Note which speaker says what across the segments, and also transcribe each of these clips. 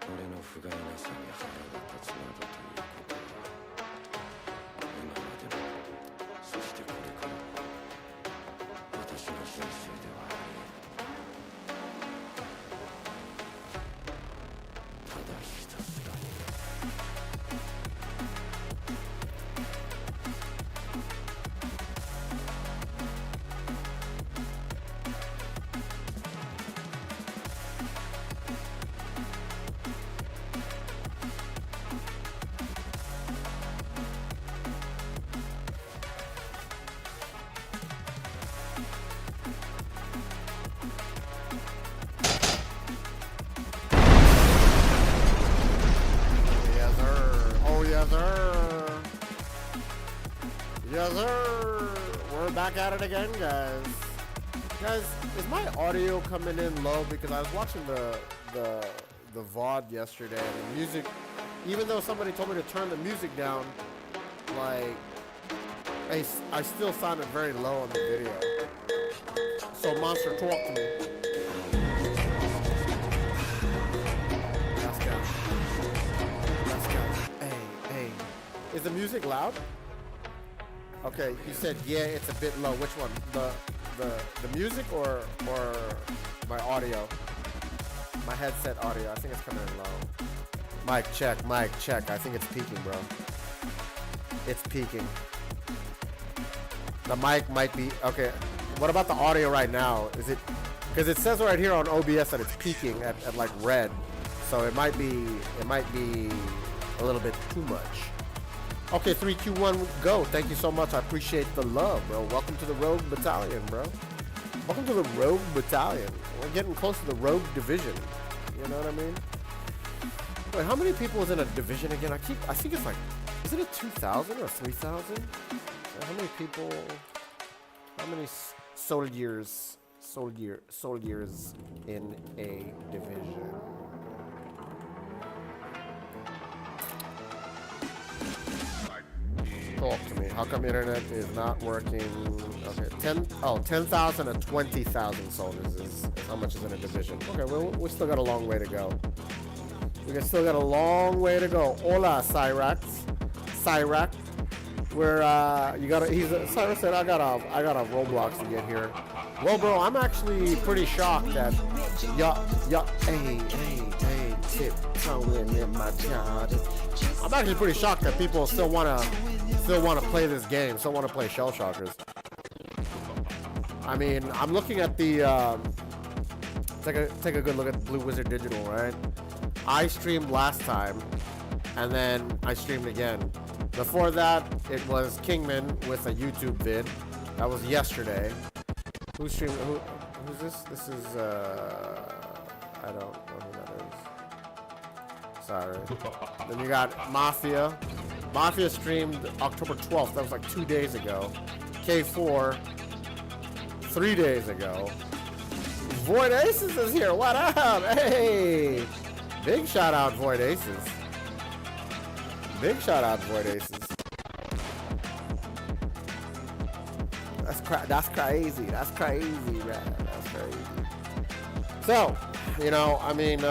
Speaker 1: 俺の不甲斐なさに腹が立つなどということは今までもそしてこれからも私の人生ではありえないただひたすらに
Speaker 2: Yes, sir. We're back at it again, guys. Guys, is my audio coming in low? Because I was watching the VOD yesterday, and the music, even though somebody told me to turn the music down, like, I still sounded very low on the video. So, Monster, talk to me. Let's go. Let's go. Hey. Is the music loud? Okay, you said yeah, it's a bit low. Which one? The music or my audio? My headset audio. I think it's coming in low. Mic check. I think it's peaking, bro. It's peaking. The mic might be okay. What about the audio right now? Is it because it says right here on OBS that it's peaking at like red, so it might be a little bit too much. Okay, 3, 2, 1, go. Thank you so much. I appreciate the love, bro. Welcome to the Rogue Battalion, bro. Welcome to the Rogue Battalion. We're getting close to the Rogue Division. You know what I mean? Wait, how many people is in a division again? I think it's like, is it a 2,000 or 3,000? How many people, how many soldiers in a division? Talk to me. How come internet is not working? Okay, 10,000 to 20,000 soldiers is how much is in a division. Okay, we still got a long way to go. Still got a long way to go. Hola, Cyrax. Where Cyrus said I got a Roblox to get here. Well, bro, I'm actually pretty shocked that hey, tiptoeing in my child. I'm actually pretty shocked that people still wanna play this game, still wanna play Shell Shockers. I mean, I'm looking at the take a good look at Blue Wizard Digital, right? I streamed last time, and then I streamed again. Before that, it was Kingman with a YouTube vid. That was yesterday. Who's streaming? Who's this? This is I don't know who that is. Sorry. Then you got Mafia. Mafia streamed October 12th. That was like 2 days ago. K4 3 days ago. Void Aces is here. What up? Hey! Big shout out, Void Aces. Big shout out, Void Aces. That's crazy. That's crazy, man. That's crazy. So, you know, I mean,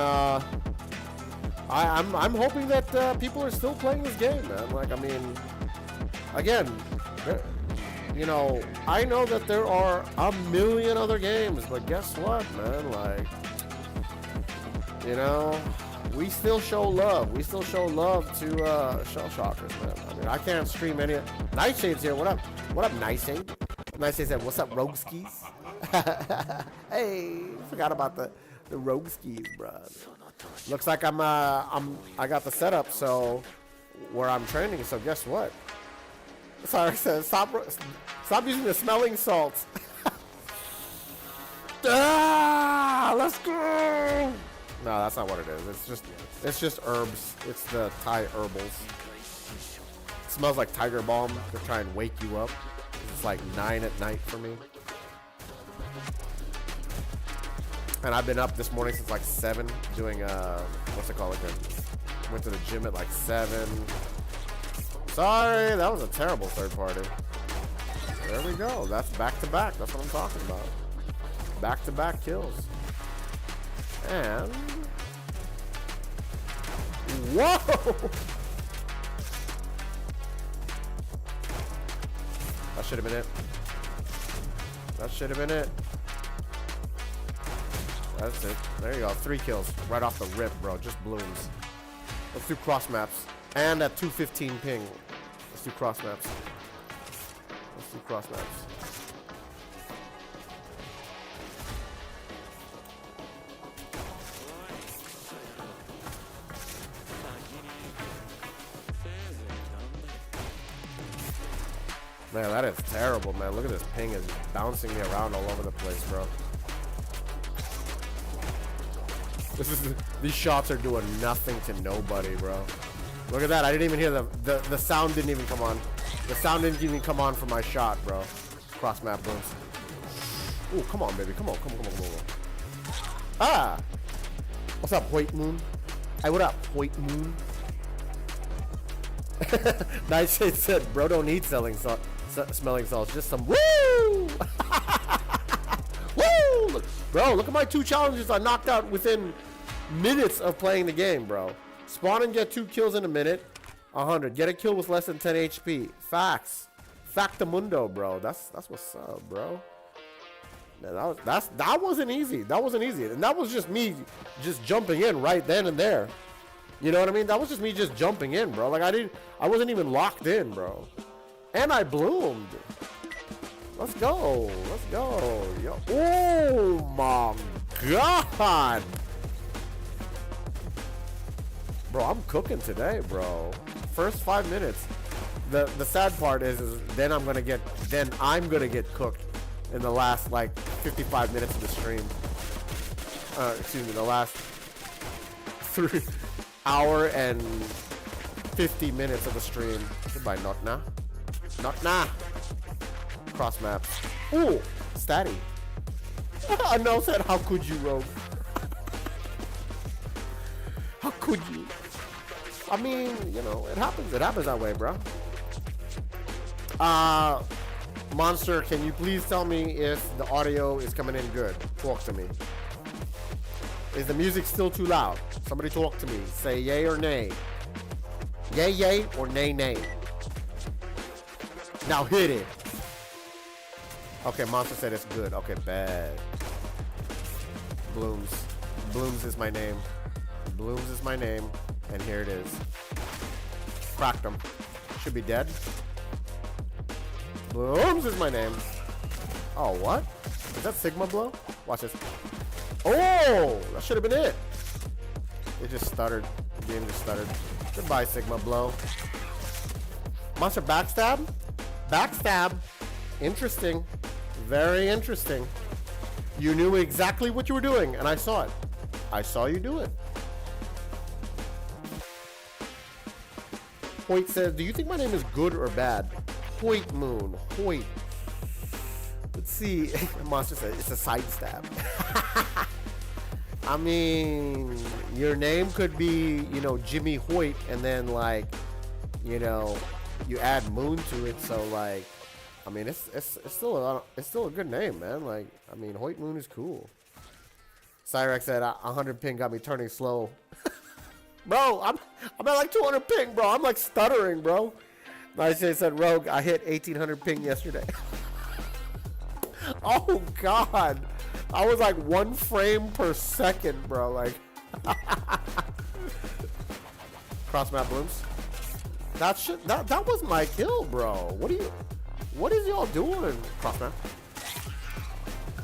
Speaker 2: I'm hoping that people are still playing this game, man. Like, I mean, again, you know, I know that there are a million other games, but guess what, man? Like, you know, we still show love. We still show love to Shell Shockers, man. I mean, I can't stream any. Nightshade's here. What up? What up, Nightshade? Nightshade said, "What's up, Rogue Skis?" Hey, forgot about the Rogue Skis, bro. Looks like I got the setup so where I'm training. So guess what? Sorry, says stop using the smelling salts. Let's go. No, that's not what it is. It's just herbs. It's the Thai herbals. It smells like tiger balm to try and wake you up. It's like 9 at night for me. And I've been up this morning since like 7 doing what's it called again? Went to the gym at like 7. Sorry, that was a terrible third party. There we go. That's back to back. That's what I'm talking about. Back to back kills. And whoa! That should have been it. That should have been it. That's it. There you go. 3 kills right off the rip, bro. Just blooms. Let's do cross maps. And at 215 ping. Let's do cross maps. Let's do cross maps. Man, that is terrible, man. Look at this ping is bouncing me around all over the place, bro. These shots are doing nothing to nobody, bro. Look at that. I didn't even hear the sound didn't even come on. The sound didn't even come on for my shot, bro. Cross map booms. Ooh, come on, baby. Come on. Ah! What's up, White Moon? Hey, what up, White Moon? Nightshade said, bro, don't need smelling salts. Just some woo! Woo! Look at my 2 challenges I knocked out within minutes of playing the game, bro. Spawn and get 2 kills in a minute. 100. Get a kill with less than 10 HP. Facts. Factamundo, bro. That's what's up, bro. Man, that wasn't easy. That wasn't easy. And that was just me just jumping in right then and there. You know what I mean? That was just me just jumping in, bro. Like I wasn't even locked in, bro. And I bloomed. Let's go. Let's go. Yo. Oh my God. Bro, I'm cooking today, bro. First 5 minutes. The sad part is then I'm gonna get cooked in the last like 55 minutes of the stream. Excuse me, the last 3 hour and 50 minutes of the stream. Goodbye, Notna. Notna. Cross maps. Ooh, statty. I know said, how could you, Rogue? How could you? I mean, you know, it happens. It happens that way, bro. Monster, can you please tell me if the audio is coming in good? Talk to me. Is the music still too loud? Somebody talk to me. Say yay or nay. Yay, yay, or nay, nay. Now hit it. Okay, Monster said it's good. Okay, bad. Blooms. Blooms is my name. Blooms is my name. And here it is. Cracked him. Should be dead. Blooms is my name. Oh, what? Is that Sigma Blow? Watch this. Oh, that should have been it. It just stuttered. The game just stuttered. Goodbye, Sigma Blow. Monster backstab? Backstab. Interesting. Very interesting. You knew exactly what you were doing, and I saw it. I saw you do it. Hoyt says, do you think my name is good or bad? Hoyt Moon. Hoyt. Let's see. Monster said it's a side stab. I mean, your name could be, you know, Jimmy Hoyt, and then like, you know, you add Moon to it. So like, I mean, it's still a good name, man. Like, I mean, Hoyt Moon is cool. Cyrex said 100 ping got me turning slow. Bro, I'm at like 200 ping, bro. I'm like stuttering, bro. Nice said Rogue, I hit 1800 ping yesterday. Oh God. I was like 1 frame per second, bro. Like cross map blooms. That was my kill, bro. What is y'all doing? Cross map.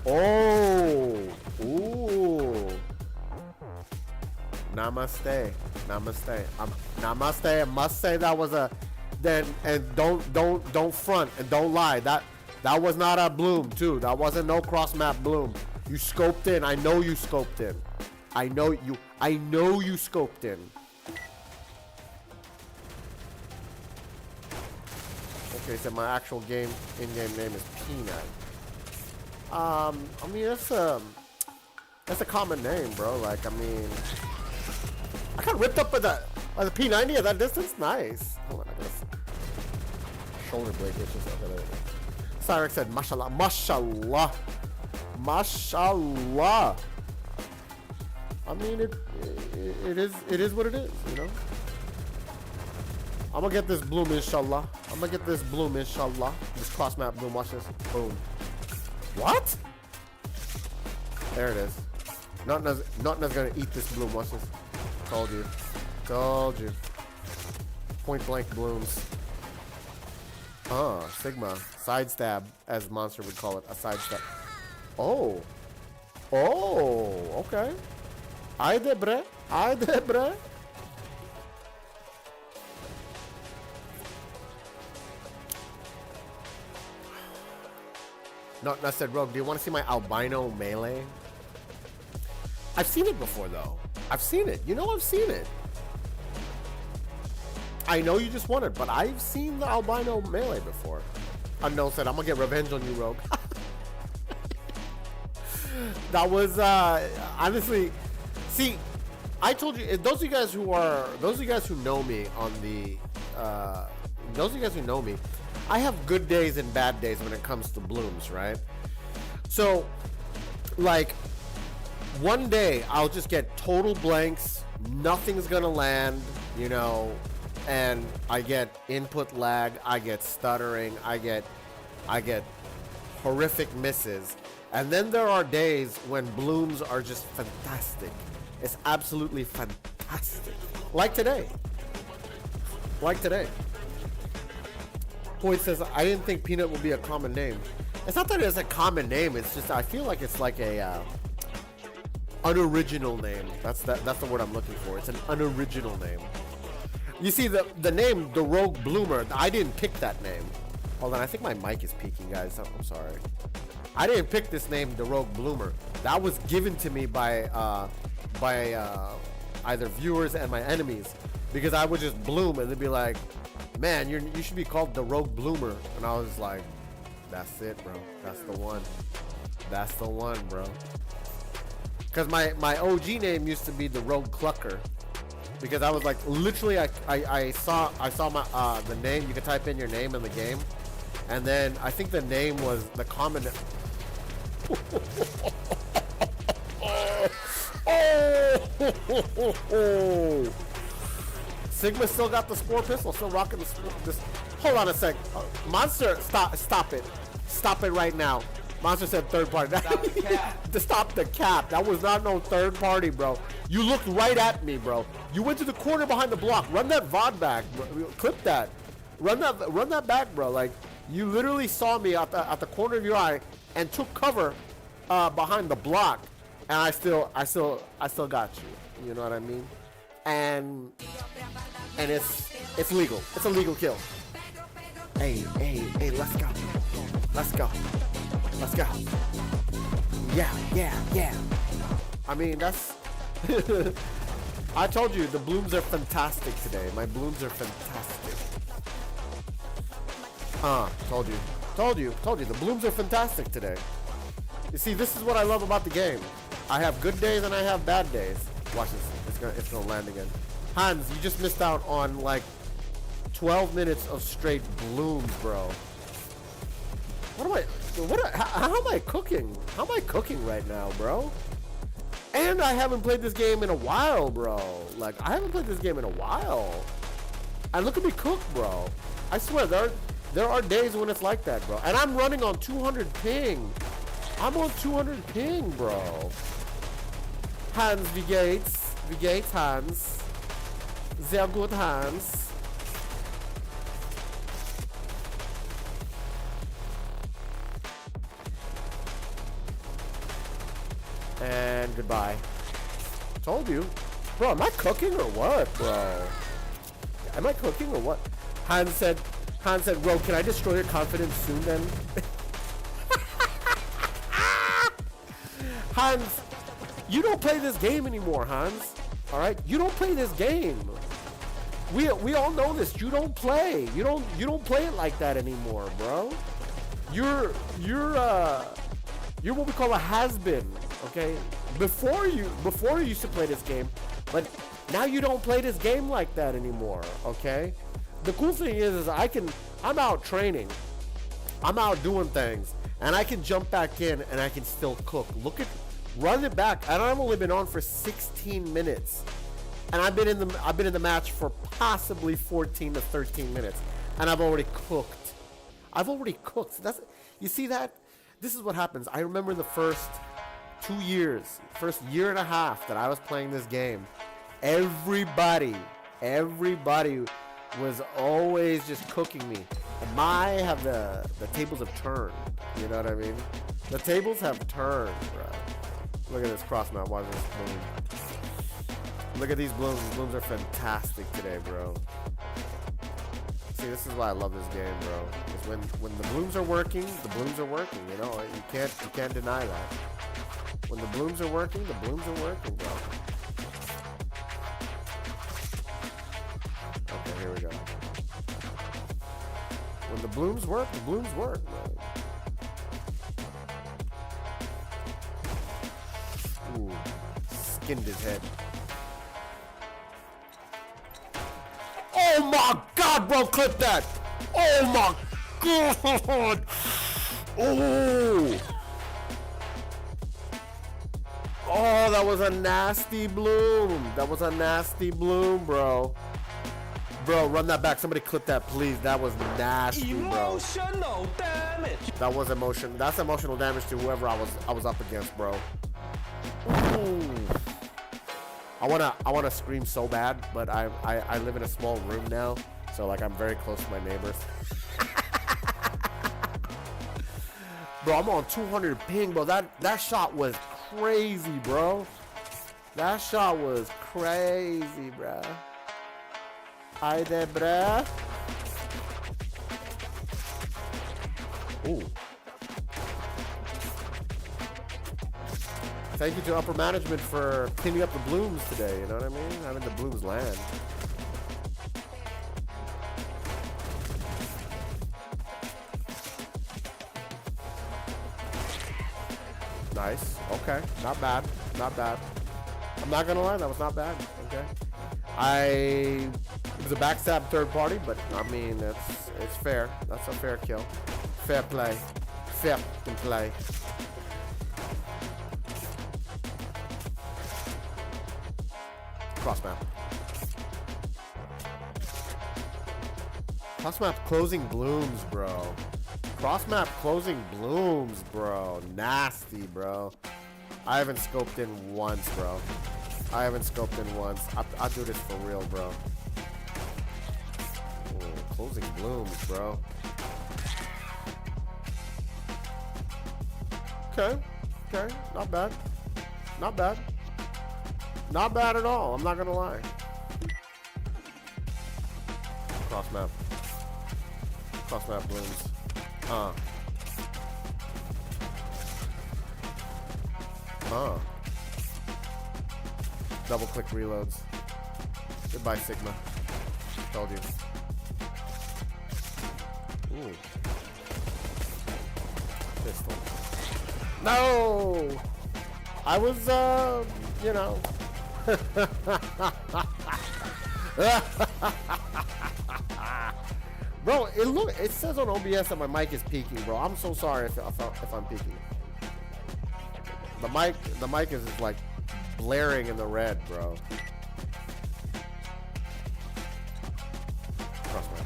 Speaker 2: Oh. Ooh. Namaste. Namaste. Namaste. I must say that was a then and don't front and don't lie. That was not a bloom too. That wasn't no cross map bloom. You scoped in. I know you scoped in. I know you scoped in. Okay, so my actual in-game name is Peanut. I mean that's a common name, bro. Like, I mean, I got ripped up by the P90 at that distance. Nice. Hold on, I guess. Shoulder blade issues. Cyrex said, mashallah, mashallah, mashallah. I mean, it is what it is, you know. I'm gonna get this bloom, inshallah. This cross map bloom. Watch this. Boom. What? There it is. Nothing's gonna eat this bloom. Watch this. Told you. Point blank blooms. Sigma. Side stab, as Monster would call it. A side stab. Oh, okay. Haydi bre. No, said Rogue, do you want to see my albino melee? I've seen it before, though. I've seen it. You know I've seen it. I know you just won it, but I've seen the albino melee before. Unknown said, I'm going to get revenge on you, Rogue. That was, honestly, see, I told you, those of you guys who know me on the, those of you guys who know me, I have good days and bad days when it comes to blooms, right? So, like, one day I'll just get total blanks, nothing's gonna land, you know, and I get input lag, I get stuttering, I get horrific misses. And then there are days when blooms are just fantastic. It's absolutely fantastic. Like today. Hoyt says, I didn't think Peanut would be a common name. It's not that it's a common name, it's just I feel like it's like a unoriginal name. That's the word I'm looking for. It's an unoriginal name. You see, the name, the Rogue Bloomer, I didn't pick that name. Hold on, I think my mic is peaking, guys. I'm sorry. I didn't pick this name, the Rogue Bloomer. That was given to me by either viewers and my enemies, because I would just bloom and they'd be like, man, you should be called the Rogue Bloomer. And I was like, that's it, bro. That's the one, bro. Because my OG name used to be the Rogue Clucker, because I was like, literally, I saw my the name. You could type in your name in the game, and then I think the name was the common. Oh. Sigma still got the Spore pistol, still rocking this. Hold on a sec. Monster, stop it. Stop it right now. Monster said third party. Stop the cap. That was not no third party, bro. You looked right at me, bro. You went to the corner behind the block. Run that VOD back. Clip that. Run that back, bro. Like, you literally saw me at the corner of your eye and took cover behind the block, and I still got you. You know what I mean? And it's legal. It's a legal kill. Hey, let's go. Yeah. I mean, that's I told you the blooms are fantastic today. My blooms are fantastic. Told you. Told you. The blooms are fantastic today. You see, this is what I love about the game. I have good days and I have bad days. Watch this. It's gonna land again. Hans, you just missed out on like 12 minutes of straight blooms, bro. How am I cooking? How am I cooking right now, bro? And I haven't played this game in a while, bro. Like, I haven't played this game in a while. And look at me cook, bro. I swear, there are days when it's like that, bro. And I'm running on 200 ping. I'm on 200 ping, bro. Hans, wie geht's? Wie geht's, Hans? Sehr gut, Hans. And goodbye. Told you. Bro, am I cooking or what, bro? Am I cooking or what? Hans said, bro, can I destroy your confidence soon then? Hans, you don't play this game anymore, Hans. Alright? You don't play this game. We all know this. You don't play. You don't play it like that anymore, bro. You're what we call a has-been. Okay, before you used to play this game, but now you don't play this game like that anymore. Okay, the cool thing is I'm out training, I'm out doing things, and I can jump back in and I can still cook. Run it back, and I've only been on for 16 minutes, and I've been in the match for possibly 14 to 13 minutes, and I've already cooked. You see that? This is what happens. I remember the first 2 years, first year and a half that I was playing this game, everybody was always just cooking me. And the tables have turned. You know what I mean? The tables have turned, bro. Look at this cross mount. Watch this bloom. Look at these blooms. These blooms are fantastic today, bro. See, this is why I love this game, bro. Because when the blooms are working, the blooms are working. You know, you can't deny that. When the blooms are working, the blooms are working, bro. Okay, here we go. When the blooms work, bro. Ooh, skinned his head. Oh my God, bro, clip that. Oh my God. Oh. Oh, that was a nasty bloom. Bro. Bro, run that back. Somebody clip that, please. That was nasty, bro.
Speaker 3: Emotional damage.
Speaker 2: That was emotion. That's emotional damage to whoever I was up against, bro. Ooh. I wanna scream so bad, but I live in a small room now, so like I'm very close to my neighbors. Bro, I'm on 200 ping, bro. That shot was crazy, bro. That shot was crazy, bro. Hi there, bruh. Ooh. Thank you to upper management for cleaning up the blooms today, you know what I mean? Having the blooms land. Nice. Okay. Not bad. I'm not gonna lie, that was not bad. Okay. It was a backstab third party, but I mean it's fair. That's a fair kill. Fair play. Fair play. Cross map. Cross map closing blooms, bro. Cross map closing blooms, bro. Nasty, bro. I haven't scoped in once, bro. I'll do this for real, bro. Ooh, closing blooms, bro. Okay. Not bad. Not bad at all. I'm not gonna lie. Cross map blooms. Double click reloads. Goodbye, Sigma. Told you. Ooh. Pistol. No! I was, you know. Bro, it says on OBS that my mic is peaking, bro. I'm so sorry if I'm peaking. The mic is just like blaring in the red, bro. Crossway.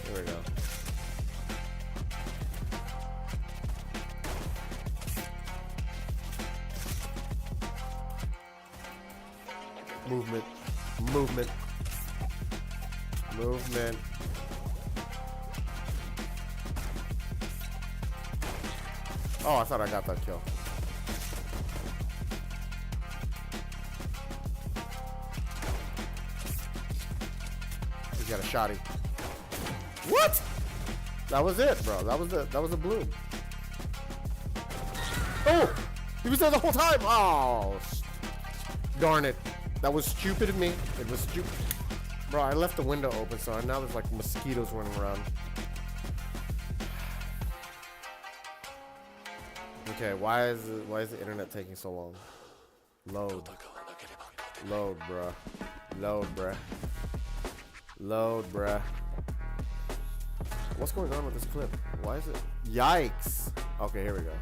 Speaker 2: Here we go. Movement. Movement. Movement. Oh, I thought I got that kill. He's got a shotty. What? That was it, bro. That was a bloom. Oh! He was there the whole time! Oh, darn it. That was stupid of me. It was stupid. Bro, I left the window open, so now there's like mosquitoes running around. Okay, why is the internet taking so long? Load. Load, bruh. Load, bruh. Load, bruh. What's going on with this clip? Why is it? Yikes. Okay, here we go.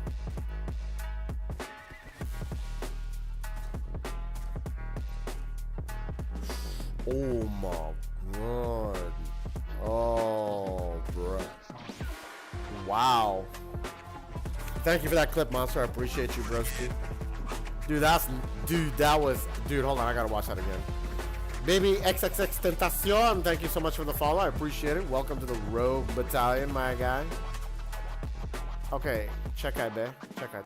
Speaker 2: Oh my god. Oh, bruh. Wow. Thank you for that clip, Monster. I appreciate you, broski. Dude, hold on. I gotta watch that again. Baby XXX Tentacion, thank you so much for the follow. I appreciate it. Welcome to the Rogue Battalion, my guy. Okay, check eye, bae. Check eye.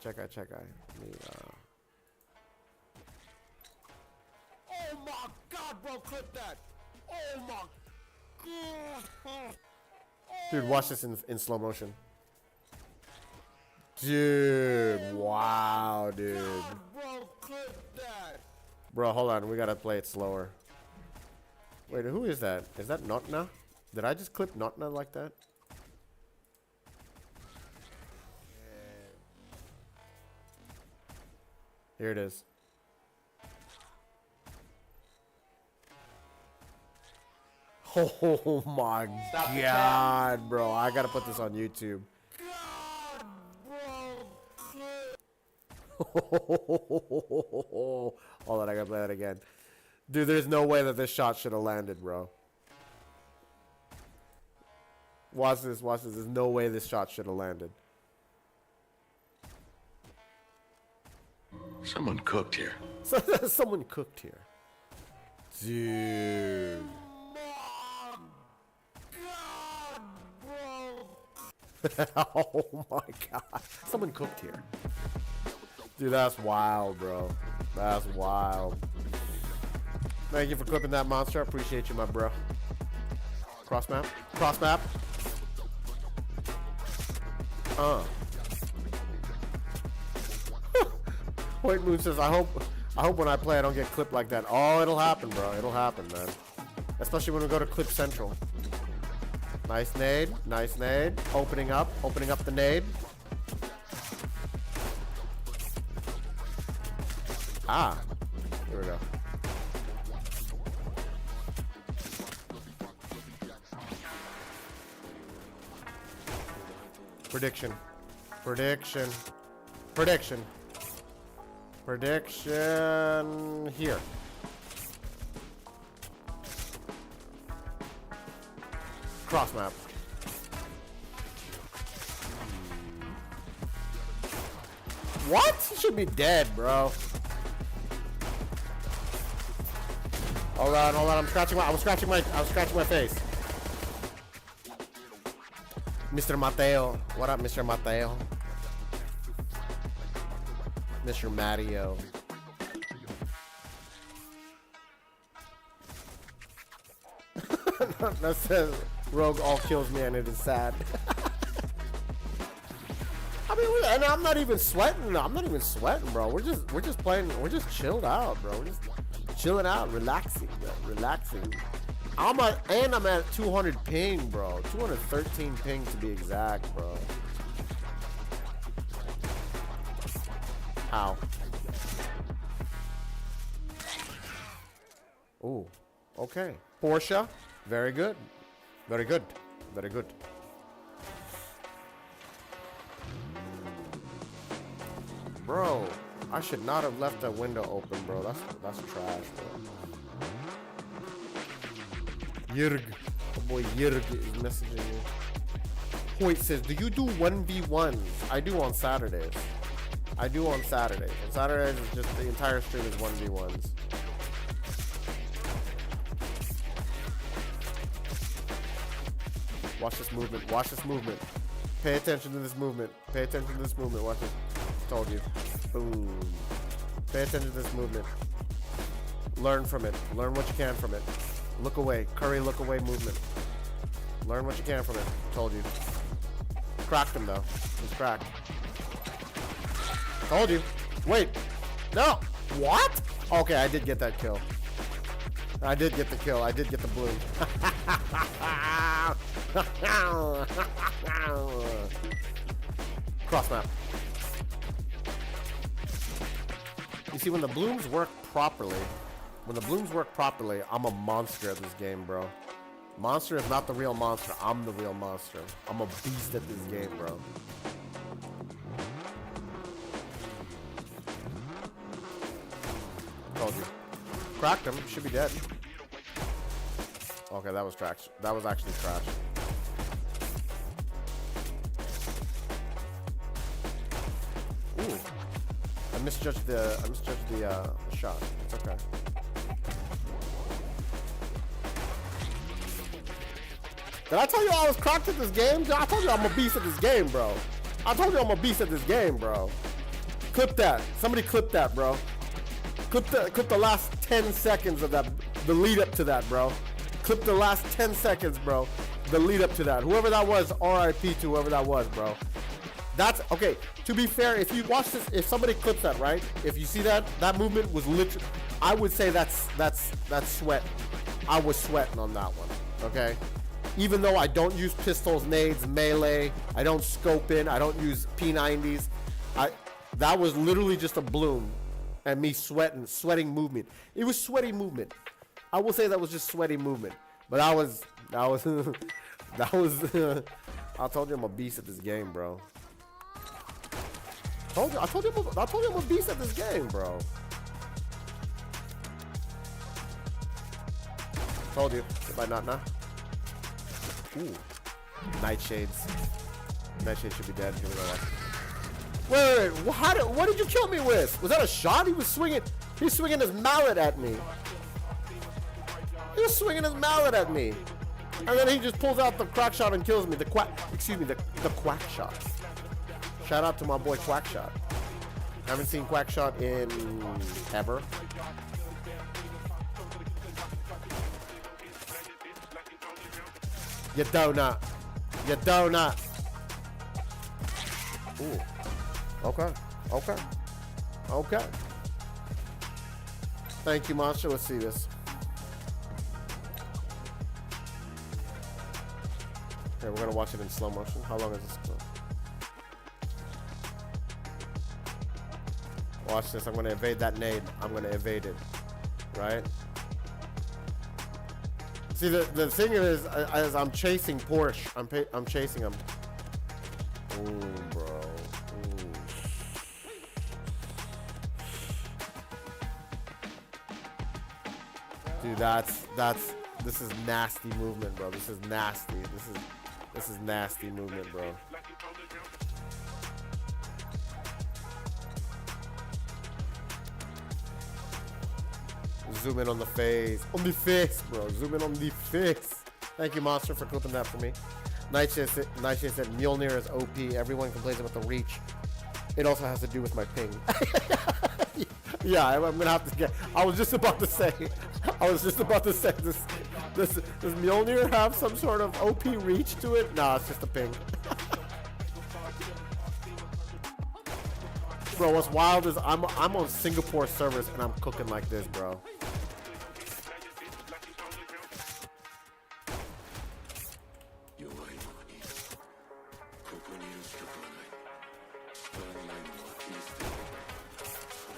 Speaker 2: Oh my god, bro, clip that. Oh my god. Dude, watch this in slow motion. Dude, wow, dude. God, bro, clip that. Bro, hold on. We gotta play it slower. Wait, who is that? Is that Notna? Did I just clip Notna like that? Here it is. Oh my god, bro. I gotta put this on YouTube. Hold on, I gotta play that again. Dude, there's no way that this shot should have landed, bro. Watch this. There's no way this shot should have landed.
Speaker 1: Someone cooked here.
Speaker 2: Someone cooked here. Dude. Oh my god. Someone cooked here. Dude, that's wild, bro. That's wild. Thank you for clipping that, Monster. I appreciate you, my bro. Cross map. Cross map. White Moon says, I hope when I play I don't get clipped like that. Oh, it'll happen, bro. It'll happen, man. Especially when we go to Clip Central. Nice nade. Nice nade. Opening up the nade. Ah. Here we go. Prediction. Here. Cross map. What? He should be dead, bro. Hold on. I'm scratching my face. Mr. Mateo. What up, Mr. Mateo? Mr. Matteo. That says Rogue all kills me and it is sad. I mean, and I'm not even sweating, bro. We're just playing. We're just chilled out, bro. We're just chilling out, relaxing, bro. Relaxing. I'm at 200 ping, bro. 213 ping to be exact, bro. How? Ooh. Okay. Porsche. Very good. Very good. Very good. Bro, I should not have left that window open, bro. That's trash, bro. Yirg. Oh boy, Yirg is messaging me. Hoyt says, do you do 1v1s? I do on Saturdays. I do on Saturdays. On Saturdays, it's just the entire stream is 1v1s. Watch this movement. Watch this movement. Pay attention to this movement. Pay attention to this movement. Watch it. Told you. Boom. Pay attention to this movement. Learn from it. Learn what you can from it. Look away. Curry look away movement. Learn what you can from it. Told you. Cracked him though. He's cracked. Told you. Wait. No. What? Okay, I did get that kill. I did get the kill. I did get the bloom. Cross map. You see, when the blooms work properly, I'm a monster at this game, bro. Monster is not the real monster. I'm the real monster. I'm a beast at this game, bro. Told you. Cracked him. Should be dead. Okay, that was trash. That was actually trash. Ooh. I misjudged the shot. It's okay. Did I tell you I was cracked at this game? I told you I'm a beast at this game, bro. I told you I'm a beast at this game, bro. Clip that. Somebody clip that, bro. Clip the last 10 seconds of that, the lead up to that, bro. Clip the last 10 seconds, bro. The lead up to that. Whoever that was, RIP to whoever that was, bro. That's, okay, to be fair, if you watch this, if somebody clips that, right? If you see that movement was literally, I would say that's sweat. I was sweating on that one, okay? Even though I don't use pistols, nades, melee, I don't scope in, I don't use P90s, that was literally just a bloom. And me sweating movement. It was sweaty movement. I will say that was just sweaty movement. But that was, I told you I'm a beast at this game, bro. I told you I'm a beast at this game, bro. Told you. If not, nah. Ooh. Nightshades. Nightshade should be dead. Here we go. Wait, what did you kill me with? Was that a shot? He was swinging his mallet at me. He was swinging his mallet at me. And then he just pulls out the crack shot and kills me. The quack shot. Shout out to my boy Quack Shot. Haven't seen Quack Shot in ever. You donut. You donut. Ooh. Okay. Thank you, Monster. Let's see this. Okay, we're gonna watch it in slow motion. How long is this clip? Watch this. I'm gonna evade that nade. I'm gonna evade it. Right? See, the thing is, as I'm chasing Porsche, I'm chasing him. Ooh, bro. Dude, this is nasty movement, bro. This is nasty. This is nasty movement, bro. Zoom in on the face. On the face, bro. Zoom in on the face. Thank you, Monster, for clipping that for me. Nightshade said Mjolnir is OP. Everyone complains about the reach. It also has to do with my ping. Yeah, I'm gonna have to get. I was just about to say. Does Mjolnir have some sort of OP reach to it? Nah, it's just a ping. Bro, what's wild is I'm on Singapore servers and I'm cooking like this, bro.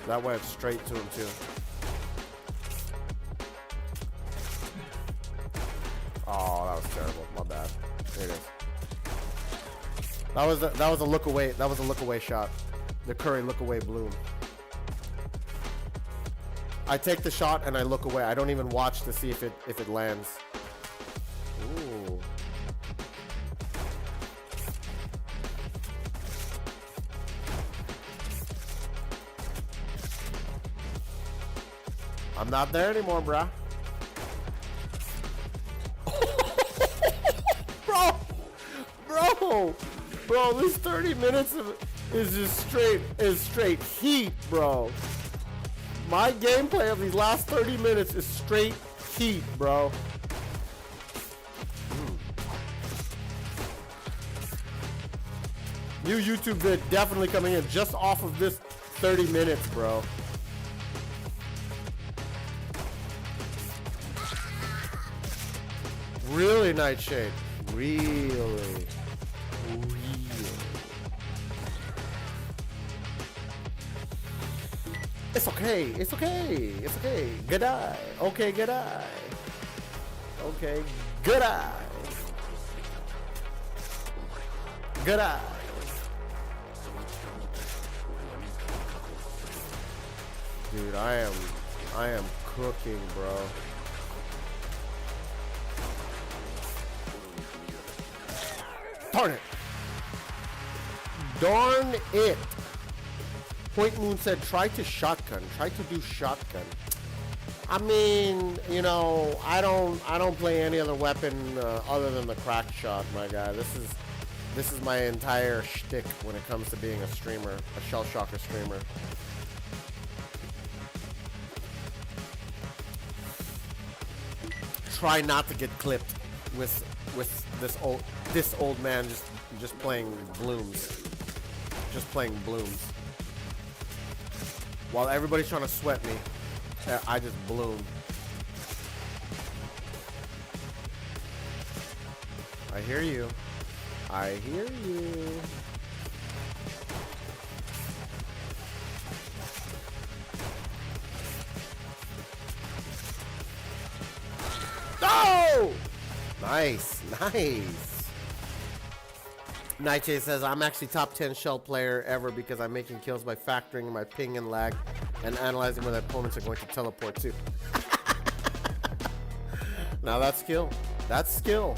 Speaker 2: That went straight to him too. Oh, that was terrible. My bad. There it is. That was a look away. That was a look away shot. The Curry look away bloom. I take the shot and I look away. I don't even watch to see if it lands. Ooh. I'm not there anymore, bruh. Bro, this 30 minutes is just straight heat, bro. My gameplay of these last 30 minutes is straight heat, bro. New YouTube vid definitely coming in just off of this 30 minutes, bro. Really, Nightshade. Really. It's okay. It's okay. It's okay. Good eye. Okay, good eye. Okay, good eye. Good eye. Dude, I am cooking, bro. Darn it. Darn it. Point Moon said, try to shotgun. Try to do shotgun. I mean, you know, I don't play any other weapon other than the crack shot, my guy. This is my entire shtick when it comes to being a streamer, a shell shocker streamer. Try not to get clipped with this old man just playing blooms. Just playing blooms. While everybody's trying to sweat me, I just bloom. I hear you. I hear you. Oh! Nice, nice. Nightshade says, I'm actually top 10 shell player ever because I'm making kills by factoring my ping and lag and analyzing where the opponents are going to teleport to. Now that's skill. That's skill.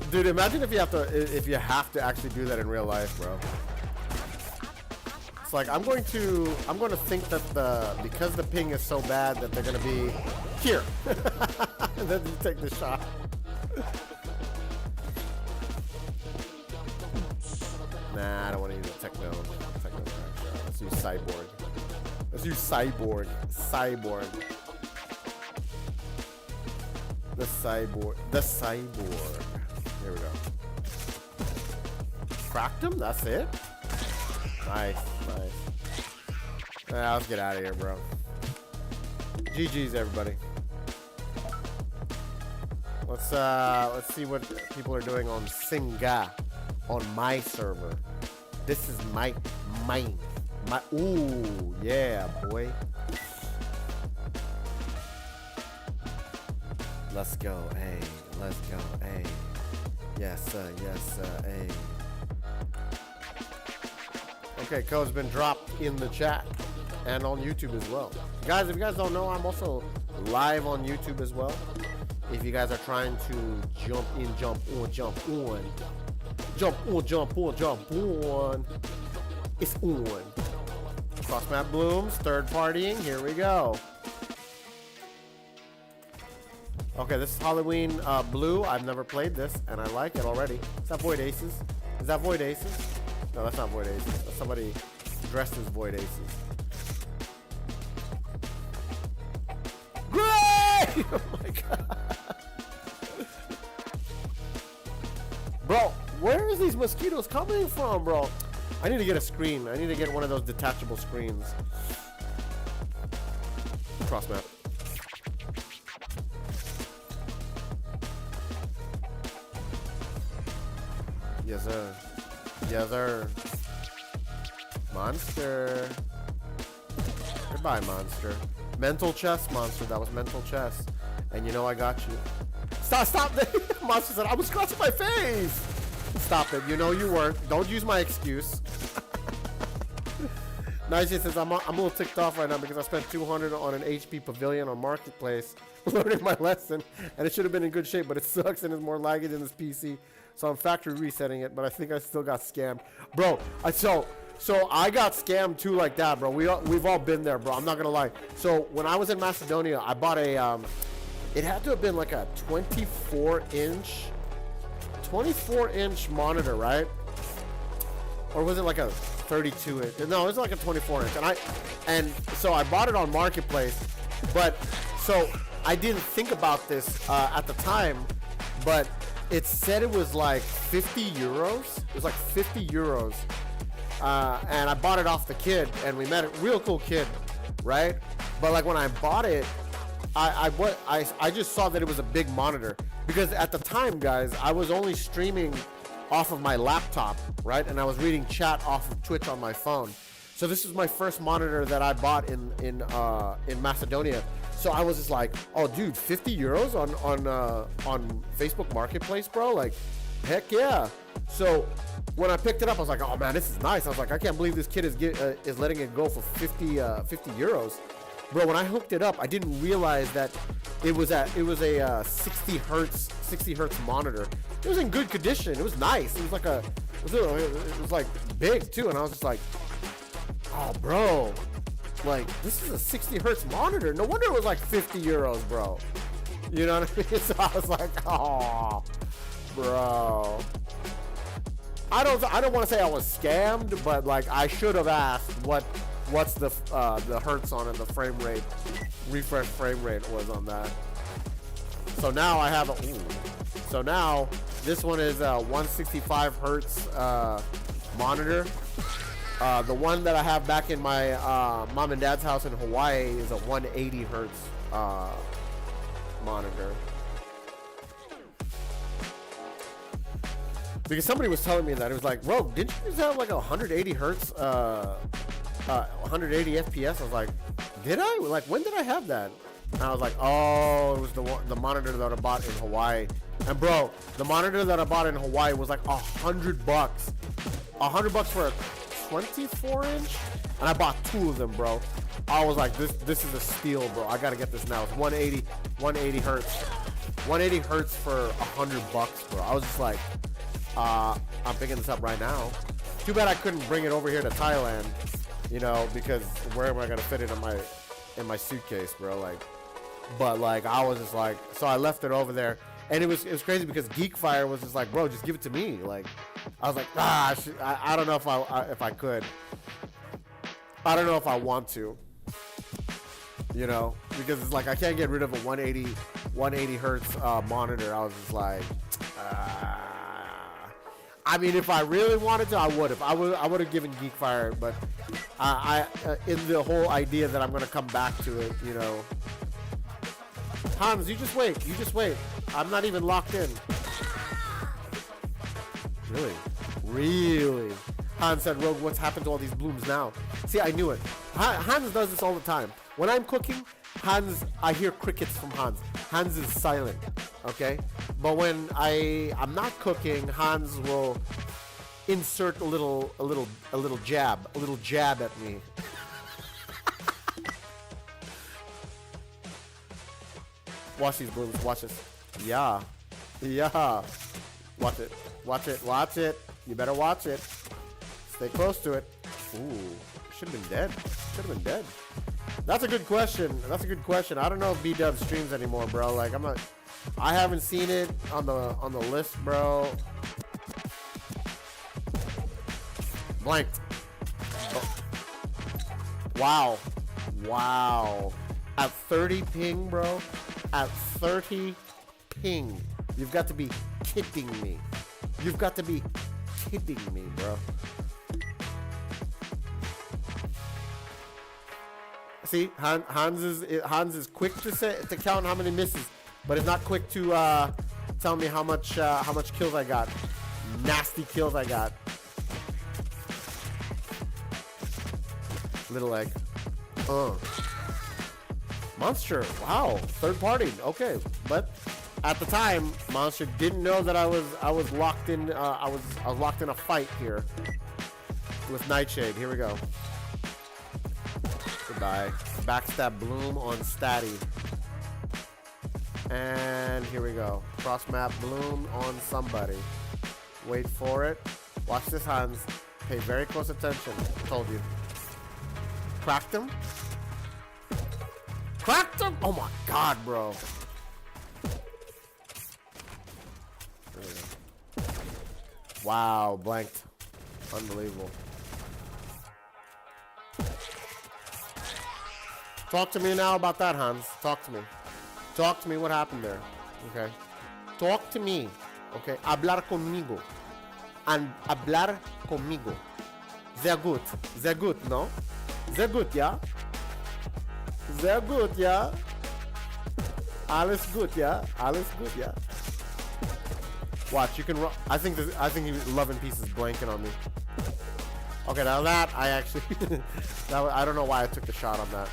Speaker 2: Dude, imagine if you have to actually do that in real life, bro. It's like I'm going to think that because the ping is so bad that they're gonna be here. And then you take the shot. Nah, I don't want to use a techno. Let's use cyborg. Let's use cyborg. Cyborg. The cyborg. The cyborg. Here we go. Cracked him? That's it? Nice, nice. Let's get out of here, bro. GG's, everybody. Let's see what people are doing on Singa, on my server. This is my. Ooh, yeah, boy. Let's go, hey. Let's go, hey. Yes, sir, hey. Okay, code's been dropped in the chat and on YouTube as well. Guys, if you guys don't know, I'm also live on YouTube as well. If you guys are trying to jump in, jump on, it's on. Cross map blooms, third partying, here we go. Okay, this is Halloween Blue. I've never played this, and I like it already. Is that Void Aces? Is that Void Aces? No, that's not Void Aces. That's somebody dressed as Void Aces. Great! Oh my god. Bro, where is these mosquitoes coming from, bro? I need to get a screen. I need to get one of those detachable screens. Cross map. Yes, sir. Yes, sir. Monster. Goodbye, Monster. Mental chess, Monster. That was mental chess. And you know I got you. Stop. Monster said, I was scratching my face. Stop it. You know you weren't. Don't use my excuse. Nice says, I'm a little ticked off right now because I spent 200 on an HP Pavilion on Marketplace learning my lesson, and it should have been in good shape, but it sucks and is more laggy than this PC. So I'm factory resetting it, but I think I still got scammed. Bro, so I got scammed too like that, bro. We've all been there, bro. I'm not going to lie. So when I was in Macedonia, I bought a, it had to have been like a 24-inch monitor, right? Or was it like a 32 inch? No, it was like a 24 inch. And so I bought it on Marketplace, but so I didn't think about this at the time, but it said it was like 50 euros. It was like 50 euros. And I bought it off the kid, and we met a real cool kid, right? But like when I bought it, I just saw that it was a big monitor, because at the time, guys, I was only streaming off of my laptop, right? And I was reading chat off of Twitch on my phone. So this is my first monitor that I bought in Macedonia. So I was just like, oh, dude, 50 euros on Facebook Marketplace, bro? Like, heck yeah. So when I picked it up, I was like, oh man, this is nice. I was like, I can't believe this kid is letting it go for 50 euros. Bro, when I hooked it up, I didn't realize that it was a 60 hertz monitor. It was in good condition. It was nice. It was like it was like big too, and I was just like, oh bro, like this is a 60 hertz monitor. No wonder it was like 50 euros, bro. You know what I mean? So I was like, oh, bro. I don't want to say I was scammed, but like I should have asked what's the hertz on it, the frame rate, refresh frame rate was on that. So now I have so now this one is a 165 hertz monitor. The one that I have back in my mom and dad's house in Hawaii is a 180 hertz monitor. Because somebody was telling me that. It was like, bro, didn't you just have like a 180 hertz 180 FPS? I was like, did I? Like, when did I have that? And I was like, oh, it was the monitor that I bought in Hawaii. And bro, the monitor that I bought in Hawaii was like $100. $100 for a 24 inch, and I bought 2 of them, bro. I was like, this is a steal, bro. I gotta get this now. It's 180 hertz. 180 hertz for $100, bro. I was just like, I'm picking this up right now. Too bad I couldn't bring it over here to Thailand, you know, because where am I gonna fit it in my suitcase, bro? Like, but like I was just like, so I left it over there, and it was crazy because Geekfire was just like, bro, just give it to me. Like, I was like, I don't know if I could. I don't know if I want to, you know, because it's like I can't get rid of a 180 hertz monitor. I was just like, I mean, if I really wanted to, I would have. I would have given Geekfire, but I in the whole idea that I'm gonna come back to it, you know. Hans, you just wait. You just wait. I'm not even locked in. Really? Hans said, Rogue, what's happened to all these blooms now? See, I knew it. Hans does this all the time. When I'm cooking, I hear crickets from Hans. Hans is silent, okay? But when I'm not cooking, Hans will insert a little jab at me. Watch these blooms. Watch this. Yeah. Watch it. You better watch it. Stay close to it. Ooh, should have been dead. That's a good question. I don't know if B-Dub streams anymore, bro. Like I haven't seen it on the list, bro. Blanked. Oh. Wow. At 30 ping, bro. At 30 ping. You've got to be kidding me. Bro. See, Hans is quick to count how many misses, but it's not quick to tell me how much kills I got. Nasty kills I got. Little egg. Monster. Wow. Third party. Okay. But at the time, Monster didn't know that I was locked in. I was locked in a fight here with Nightshade. Here we go. Goodbye. Backstab Bloom on Statty. And here we go. Cross map Bloom on somebody. Wait for it. Watch this, Hans. Pay very close attention. I told you. Cracked him. Cracked him? Oh my god, bro. Wow, blanked. Unbelievable. Talk to me now about that, Hans. Talk to me. Talk to me what happened there. Okay. Talk to me. Okay. Hablar conmigo. And hablar conmigo. Sehr gut. Sehr gut, no? Sehr gut, ja? Sehr gut, ja? Alles gut, ja? Alles gut, ja? Watch, you can run. I think Love and Peace is blanking on me. Okay, now that I actually I don't know why I took the shot on that.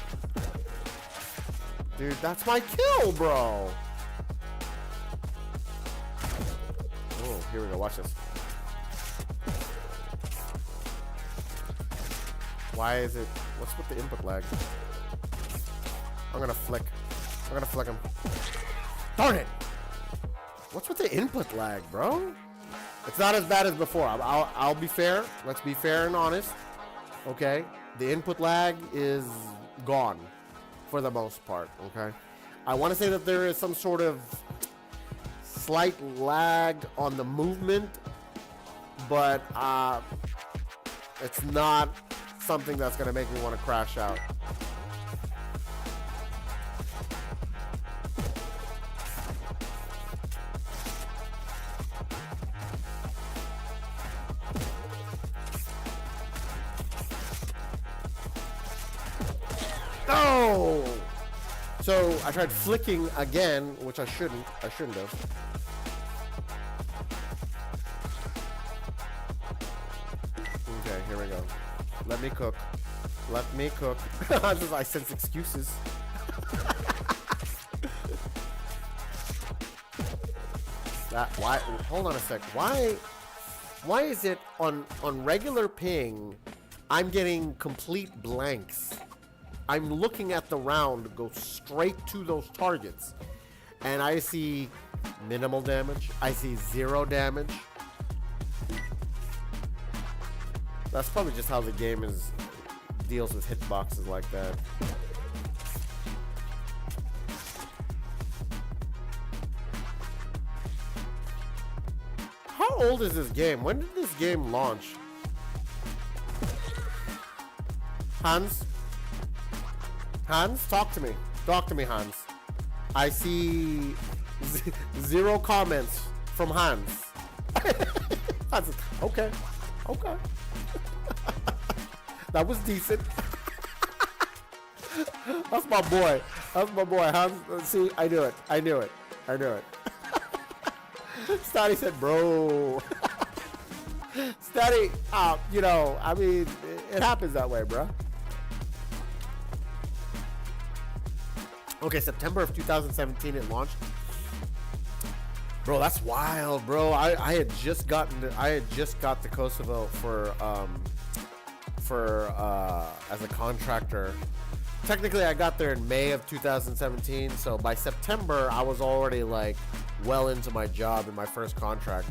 Speaker 2: Dude, that's my kill, bro. Oh, here we go. Watch this. Why is it? What's with the input lag? I'm gonna flick. I'm gonna flick him. Darn it! What's with the input lag, bro? It's not as bad as before. I'll be fair. Let's be fair and honest. Okay? The input lag is gone for the most part. Okay? I want to say that there is some sort of slight lag on the movement, but it's not something that's going to make me want to crash out. Oh! So I tried flicking again, which I shouldn't have. Okay, here we go. Let me cook. Let me cook. I sense excuses. Why? Hold on a sec. Why is it on regular ping, I'm getting complete blanks? I'm looking at the round go straight to those targets, and I see minimal damage. I see 0 damage. That's probably just how the game deals with hitboxes like that. How old is this game? When did this game launch? Hans? Hans, talk to me. Talk to me, Hans. I see 0 comments from Hans. Hans says, okay. Okay. That was decent. That's my boy. That's my boy. Hans, see, I knew it. I knew it. I knew it. Statty said, bro. Statty, you know, I mean, it happens that way, bro. Okay, September of 2017 it launched. Bro, that's wild, bro. I had just got to Kosovo for as a contractor. Technically, I got there in May of 2017, so by September I was already like well into my job in my first contract.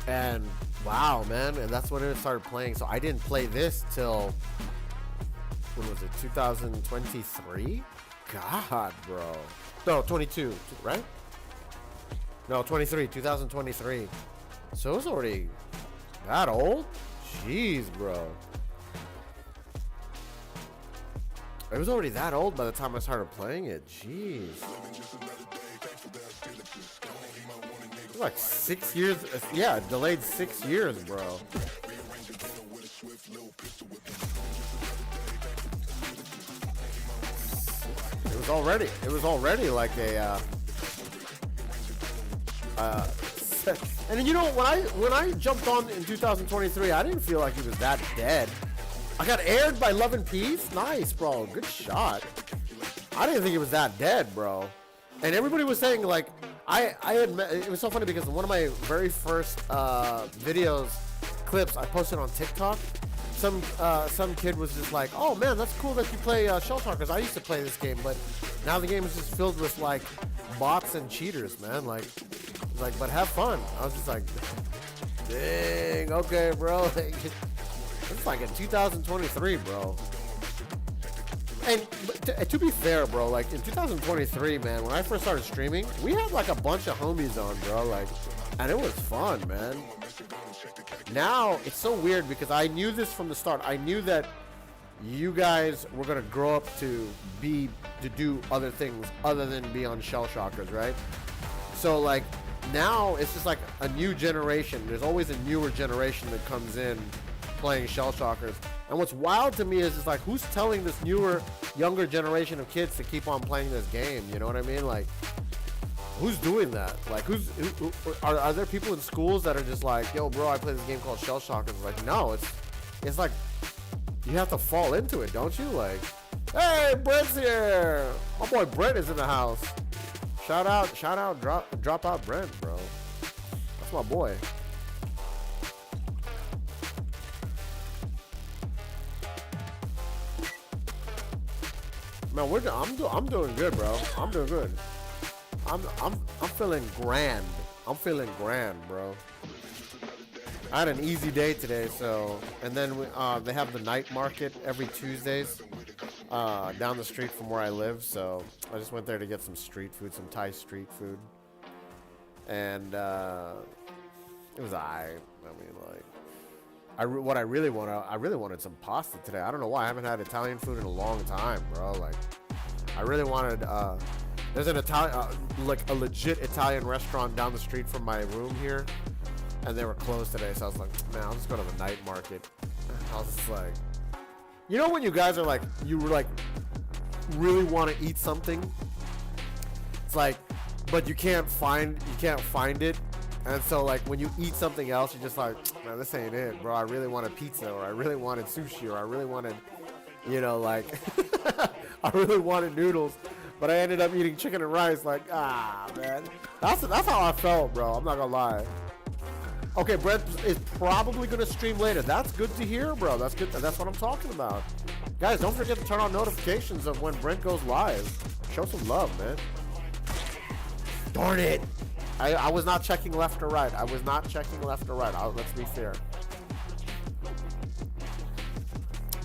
Speaker 2: And wow, man, and that's when it started playing. So I didn't play this till, when was it? 2023? God, bro. No, 22, right? No, 23, 2023. So it was already that old? Jeez, bro. It was already that old by the time I started playing it. Jeez. It was like 6 years. Yeah, delayed 6 years, bro. It was already like a and you know, when I jumped on in 2023, I didn't feel like he was that dead. I got aired by Love and Peace. Nice, bro. Good shot. I didn't think it was that dead, bro. And everybody was saying like, I had it was so funny because one of my very first videos clips I posted on TikTok. Some kid was just like, oh man, that's cool that you play Shell Shockers. I used to play this game, but now the game is just filled with like bots and cheaters, man. Like, but have fun. I was just like, dang, okay, bro. It's like in 2023, bro. And to be fair, bro, like in 2023, man, when I first started streaming, we had like a bunch of homies on, bro, like, and it was fun, man. Now it's so weird because I knew this from the start. I knew that you guys were gonna grow up to do other things other than be on Shell Shockers, right? So like now it's just like a new generation. There's always a newer generation that comes in playing Shell Shockers. And what's wild to me is just like, who's telling this newer, younger generation of kids to keep on playing this game? You know what I mean? Like, who's doing that? Like, who are there people in schools that are just like, yo, bro, I play this game called Shell Shockers? Like, no, it's like, you have to fall into it, don't you? Like, hey, Brent's here. My boy Brent is in the house. Shout out, drop out Brent, bro. That's my boy. Man, I'm doing good, bro. I'm doing good. I'm feeling grand. I'm feeling grand, bro. I had an easy day today, so, and then they have the night market every Tuesdays down the street from where I live, so I just went there to get some street food, some Thai street food, and it was I mean, like, I really wanted some pasta today. I don't know why. I haven't had Italian food in a long time, bro. Like, I really wanted. There's an Italian, like a legit Italian restaurant down the street from my room here, and they were closed today. So I was like, man, I'll just go to the night market. I was just like, you know, when you guys are like, you were like, really want to eat something. It's like, but you can't find it. And so, like, when you eat something else, you're just like, man, this ain't it, bro. I really wanted pizza, or I really wanted sushi, or I really wanted, you know, like, I really wanted noodles. But I ended up eating chicken and rice. Like, man. That's how I felt, bro. I'm not going to lie. Okay, Brent is probably going to stream later. That's good to hear, bro. That's good. That's what I'm talking about. Guys, don't forget to turn on notifications of when Brent goes live. Show some love, man. Darn it. I was not checking left or right. Let's be fair.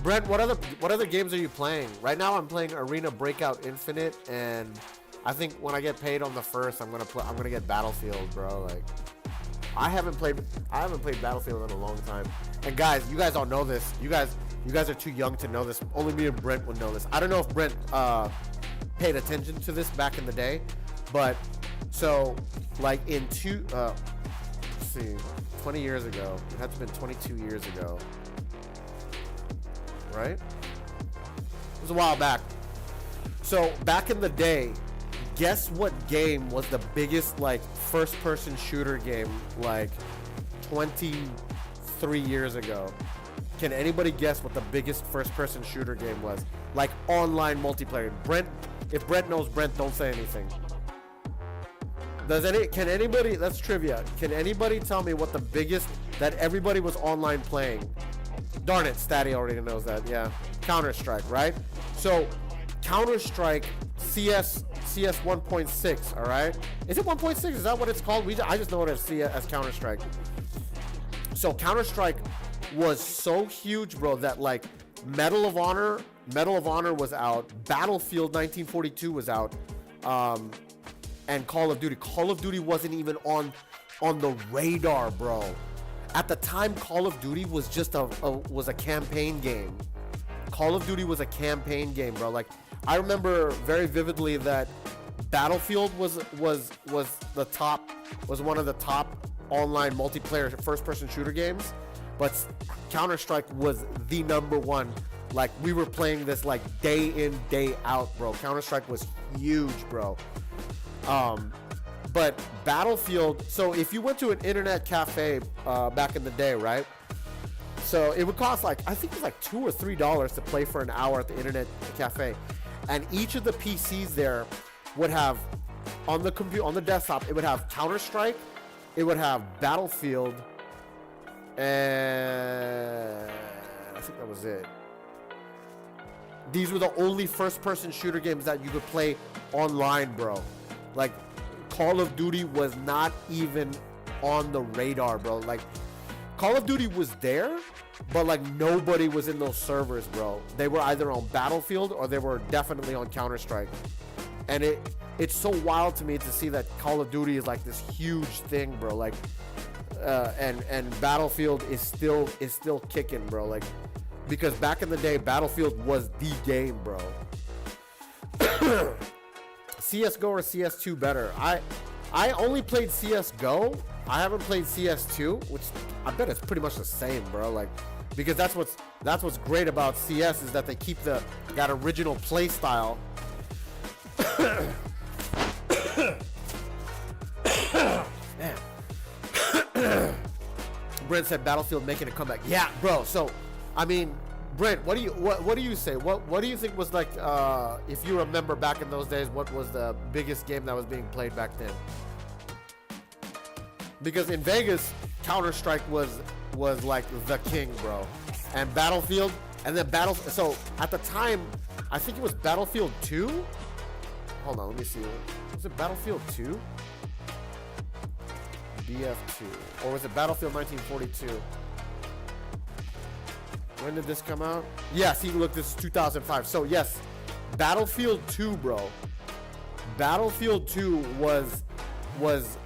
Speaker 2: Brent, what other games are you playing? Right now I'm playing Arena Breakout Infinite, and I think when I get paid on the first, I'm gonna get Battlefield, bro. Like, I haven't played Battlefield in a long time. And guys, you guys don't know this. You guys are too young to know this. Only me and Brent would know this. I don't know if Brent paid attention to this back in the day, but so like in 20 years ago, it had to have been 22 years ago, right? It was a while back. So back in the day, guess what game was the biggest like first-person shooter game like 23 years ago? Can anybody guess what the biggest first-person shooter game was? Like online multiplayer. Brent, if Brent knows, Brent, don't say anything. Can anybody, that's trivia. Can anybody tell me what the biggest that everybody was online playing? Darn it, Statty already knows that. Yeah, Counter-Strike, right? So Counter-Strike CS 1.6, all right? Is it 1.6? Is that what it's called? I just know it as Counter-Strike. So Counter-Strike was so huge, bro, that like Medal of Honor was out, Battlefield 1942 was out, and Call of Duty wasn't even on the radar, bro. At the time, Call of Duty was just was a campaign game. Call of Duty was a campaign game, bro. Like, I remember very vividly that Battlefield was one of the top online multiplayer first-person shooter games, but Counter-Strike was the number one. Like, we were playing this like day in, day out, bro. Counter-Strike was huge, bro. But Battlefield, so if you went to an internet cafe back in the day, right? So it would cost like, I think it was like $2 or $3 to play for an hour at the internet cafe. And each of the PCs there would have, on the computer, on the desktop, it would have Counter-Strike, it would have Battlefield, and I think that was it. These were the only first-person shooter games that you could play online, bro. Like, Call of Duty was not even on the radar, bro. Like, Call of Duty was there, but like nobody was in those servers, bro. They were either on Battlefield or they were definitely on Counter-Strike. And it's so wild to me to see that Call of Duty is like this huge thing, bro. Like, and Battlefield is still kicking, bro. Like, because back in the day, Battlefield was the game, bro. CS:GO or CS2 better? I only played CS:GO. I haven't played CS2, which I bet it's pretty much the same, bro. Like, because that's what's great about CS is that they keep that original play style. Man. Brent said Battlefield making a comeback. Yeah, bro. So, I mean, Brent, what do you say? What do you think was like, if you remember back in those days, what was the biggest game that was being played back then? Because in Vegas, Counter-Strike was like the king, bro. And Battlefield, and then so at the time, I think it was Battlefield 2? Hold on, let me see. Was it Battlefield 2? BF2. Or was it Battlefield 1942? When did this come out? Yeah, see, look, this is 2005. So, yes, Battlefield 2, bro. Battlefield 2 was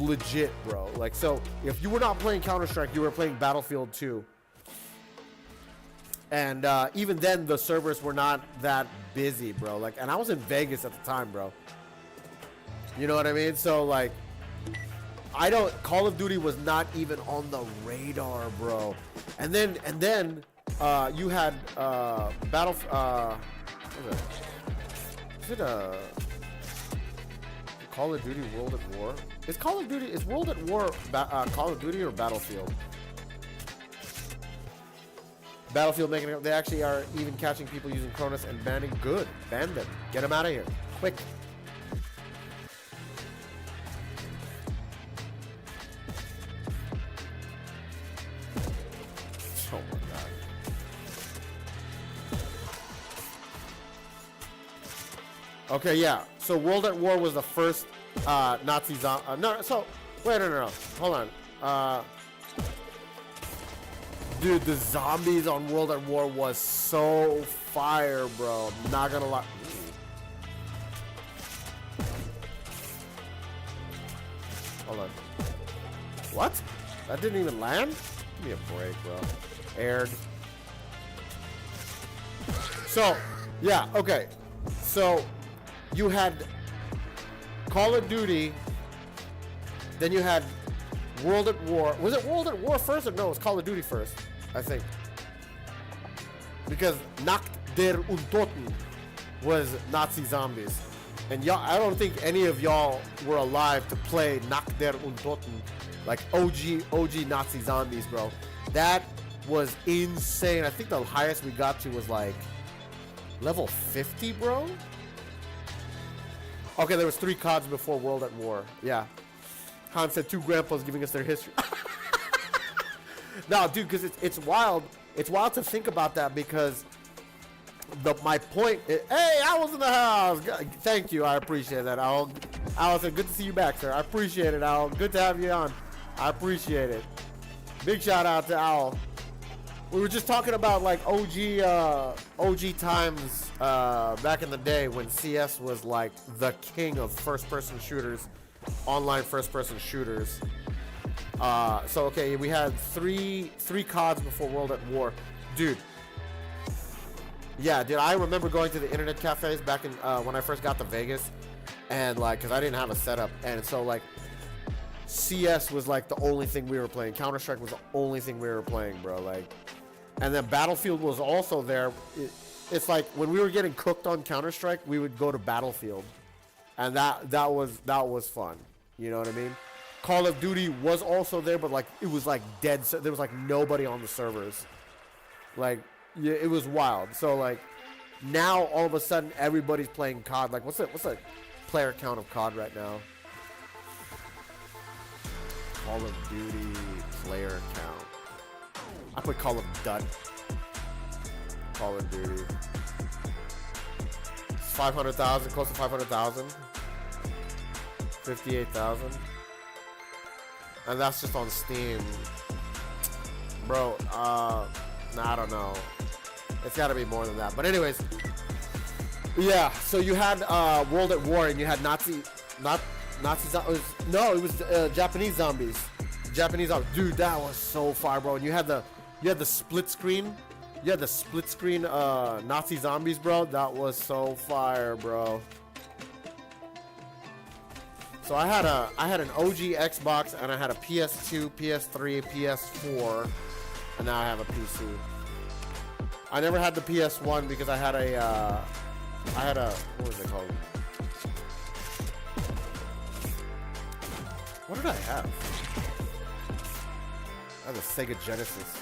Speaker 2: legit, bro. Like, so if you were not playing Counter-Strike, you were playing Battlefield 2. And even then, the servers were not that busy, bro. Like, and I was in Vegas at the time, bro. You know what I mean? So, like, Call of Duty was not even on the radar, bro. And then you had what is it Call of Duty World at War? Is World at War Call of Duty or Battlefield? Battlefield making it. They actually are even catching people using Cronus and banning. Good, ban them. Get them out of here, quick. Oh my god. Okay, yeah. So World at War was the first Nazi zombie. No, so wait, no. Hold on. Dude, the zombies on World at War was so fire, bro. I'm not gonna lie. Hold on. What? That didn't even land? Give me a break, bro. Aired. So, yeah, okay. So, you had Call of Duty, then you had World at War. Was it World at War first or no? It was Call of Duty first, I think. Because Nacht der Untoten was Nazi zombies. And y'all, I don't think any of y'all were alive to play Nacht der Untoten, like OG Nazi zombies, bro. That was insane. I think the highest we got to was like level 50, bro. Okay, there was 3 CODs before World at War. Yeah. Han said 2 grandpas giving us their history. No, dude, because it's wild. It's wild to think about that because my point is, hey, I was in the house. Thank you. I appreciate that, Al. Allison, good to see you back, sir. I appreciate it, Al. Good to have you on. I appreciate it. Big shout out to Al. We were just talking about like OG times back in the day when CS was like the king of first-person shooters, online first-person shooters. So okay, we had three CODs before World at War, dude. Yeah, dude, I remember going to the internet cafes back in when I first got to Vegas, and like, cause I didn't have a setup, and so like, CS was like the only thing we were playing. Counter-Strike was the only thing we were playing, bro. Like, and then Battlefield was also there. It's like when we were getting cooked on Counter-Strike, we would go to Battlefield, and that was fun. You know what I mean? Call of Duty was also there, but like it was like dead. So there was like nobody on the servers. Like, yeah, it was wild. So like now all of a sudden everybody's playing COD. Like what's the player count of COD right now? Call of Duty player count. I put Call of Duty. Call of Duty. 500,000, close to 500,000. 58,000. And that's just on Steam. Bro, nah, I don't know. It's gotta be more than that. But anyways, yeah, so you had World at War and you had Nazi zombies. No, it was Japanese zombies. Japanese zombies. Dude, that was so fire, bro. And you had the split screen. You had the split screen Nazi zombies, bro. That was so fire, bro. So I had an OG Xbox and I had a PS2, PS3, PS4, and now I have a PC. I never had the PS1 because I had a what was it called? What did I have? I had a Sega Genesis.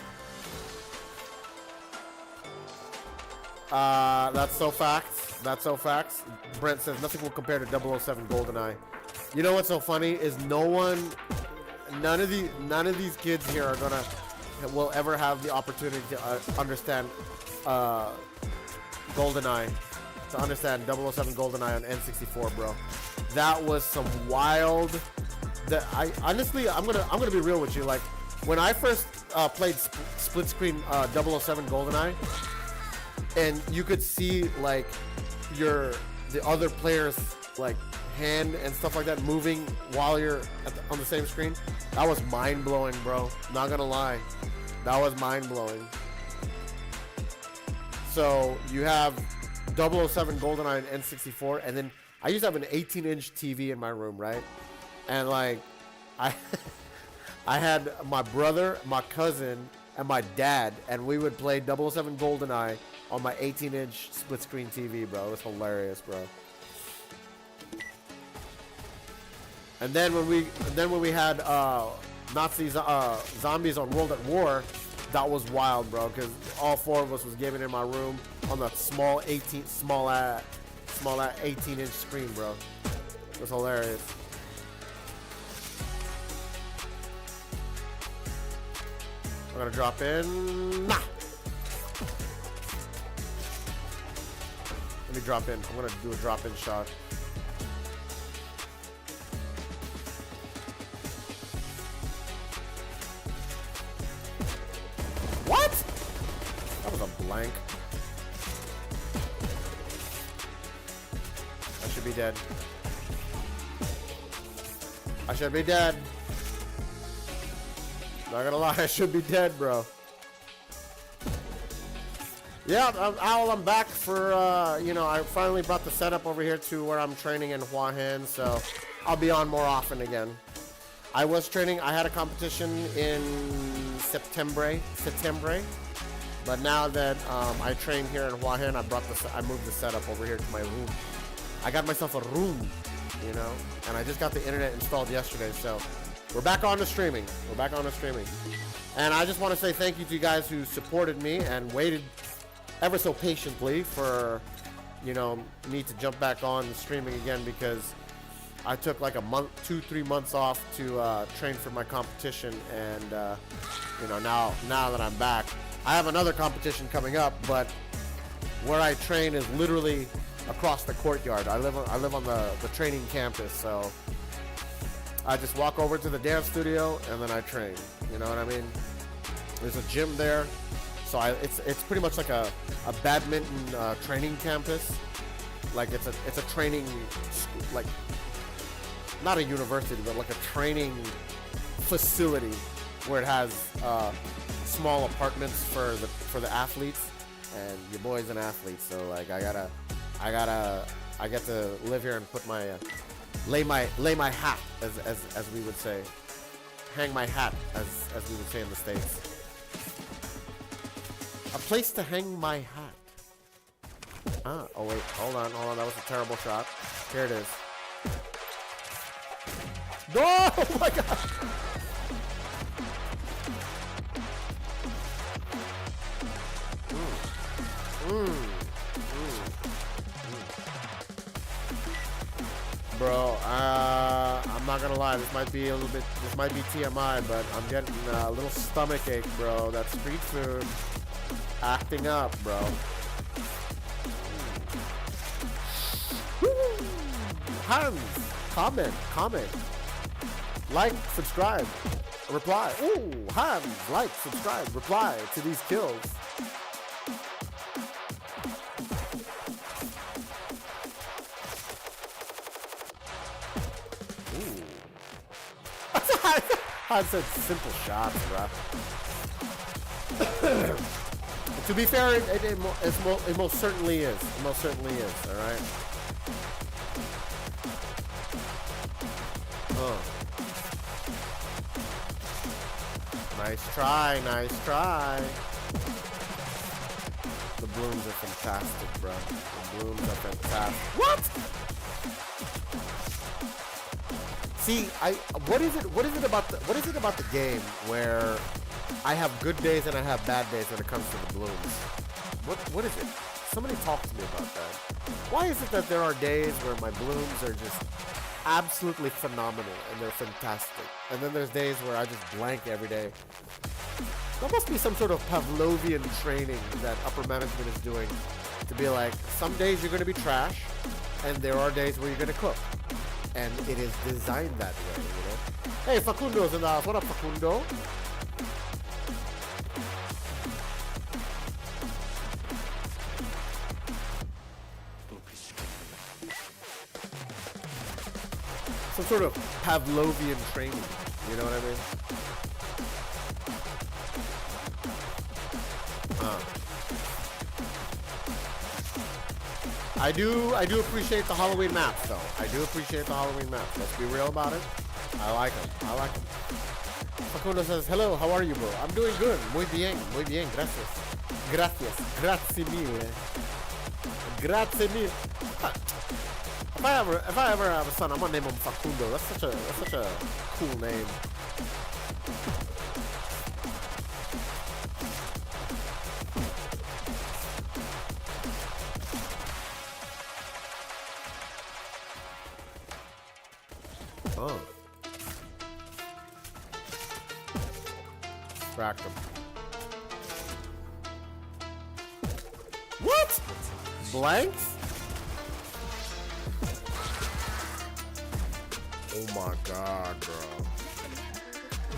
Speaker 2: That's so facts. That's so facts. Brent says nothing will compare to 007 GoldenEye. You know what's so funny is none of these kids here will ever have the opportunity to understand GoldenEye, to understand 007 GoldenEye on N64, bro. That was some wild. That I honestly, I'm gonna be real with you. Like when I first played split screen 007 GoldenEye, and you could see like the other players like hand and stuff like that moving while you're on the same screen. That was mind blowing, bro. Not gonna lie, that was mind blowing. So you have 007 GoldenEye and N64, and then I used to have an 18-inch TV in my room, right? And like I had my brother, my cousin, and my dad, and we would play 007 GoldenEye on my 18-inch split screen TV, bro. It was hilarious, bro. And then when we had Nazi zombies on World at War, that was wild, bro. Because all four of us was gaming in my room on the small 18-inch screen, bro. It was hilarious. I'm gonna drop in. Nah. Let me drop in. I'm gonna do a drop-in shot. What? That was a blank. I should be dead. I should be dead. Not gonna lie, I should be dead, bro. Yeah, I'm back for, I finally brought the setup over here to where I'm training in Hua Hin, so I'll be on more often again. I was training, I had a competition in September, but now that I train here in Hua Hin, I moved the setup over here to my room. I got myself a room, and I just got the internet installed yesterday, so we're back on to streaming. And I just want to say thank you to you guys who supported me and waited ever so patiently for, me to jump back on streaming again, because I took like a month, 2-3 months off to train for my competition, and now that I'm back, I have another competition coming up, but where I train is literally across the courtyard. I live on the training campus, so I just walk over to the dance studio and then I train. You know what I mean? There's a gym there, so it's pretty much like a badminton training campus. Like it's a training school, like not a university, but like a training facility where it has small apartments for the athletes, and your boy's an athlete, so like I get to live here and put my lay my hat, as we would say, hang my hat, as we would say in the States. A place to hang my hat. Oh wait, hold on, that was a terrible shot. Here it is. No! Oh my god! Bro, I'm not gonna lie, this might be TMI, but I'm getting a little stomach ache, bro. That street food acting up, bro. Hans, comment, like, subscribe, reply. Ooh, Hans, like, subscribe, reply to these kills. I said simple shots, bro. To be fair, it most certainly is. It most certainly is, alright? Nice try, nice try. The blooms are fantastic, bro. The blooms are fantastic. What? See, what is it about the game where I have good days and I have bad days when it comes to the blooms? What is it? Somebody talk to me about that. Why is it that there are days where my blooms are just absolutely phenomenal and they're fantastic, and then there's days where I just blank every day? There must be some sort of Pavlovian training that upper management is doing to be like, some days you're going to be trash, and there are days where you're going to cook. And it is designed that way, you know? Hey, Facundo's in the house. What up, Facundo? Some sort of Pavlovian training, you know what I mean? I do appreciate the Halloween maps, though. I do appreciate the Halloween maps. Let's be real about it. I like them. I like them. Facundo says, hello, how are you, bro? I'm doing good. Muy bien, gracias. Gracias. Grazie mille. Grazie mille. If I ever have a son, I'm gonna name him Facundo. That's such a cool name. Oh. Cracked him. What? Blanks? Oh my god, bro.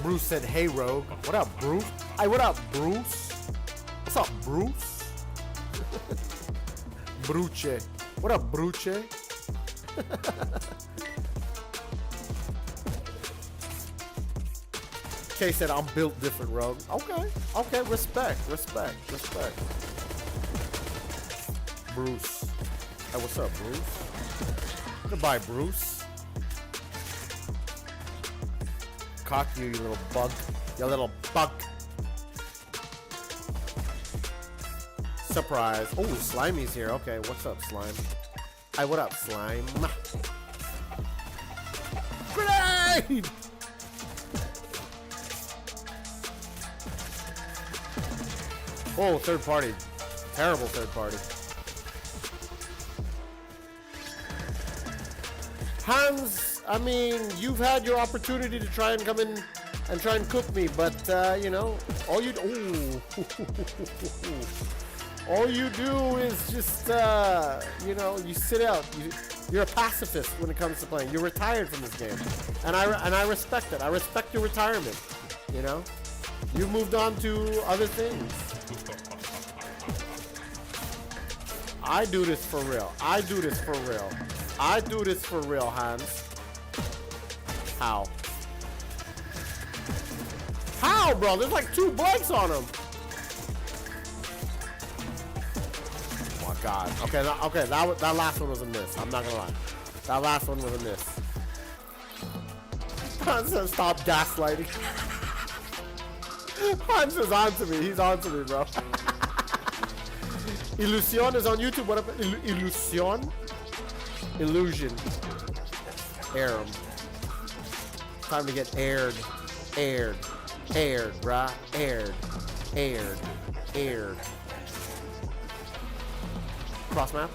Speaker 2: Bruce said, hey, Rogue. What up, Bruce? Hey, what up, Bruce? What's up, Bruce? Bruce. What up, Bruce? Kay said, I'm built different, Rogue. Okay, respect. Bruce. Hey, what's up, Bruce? Goodbye, Bruce. Cock you, you little bug. You little bug. Surprise. Oh, Slimy's here. Okay, what's up, Slime? Hey, what up, Slime? Grenade! Oh, third party. Terrible third party. Hans, I mean, you've had your opportunity to try and come in and try and cook me, but, you know, all you do is just, you know, you sit out. You're a pacifist when it comes to playing. You're retired from this game. And I respect it. I respect your retirement, you know? You've moved on to other things. I do this for real. I do this for real, Hans. How? How, bro? There's like 2 blanks on him. Oh my god. Okay, that last one was a miss. I'm not gonna lie. That last one was a miss. Hans says stop gaslighting. Hans is on to me. He's on to me, bro. Illusion is on YouTube. What up? Illusion? Illusion. Aram. time to get aired. Aired. Aired, bruh. Aired. Aired. Aired. Cross map.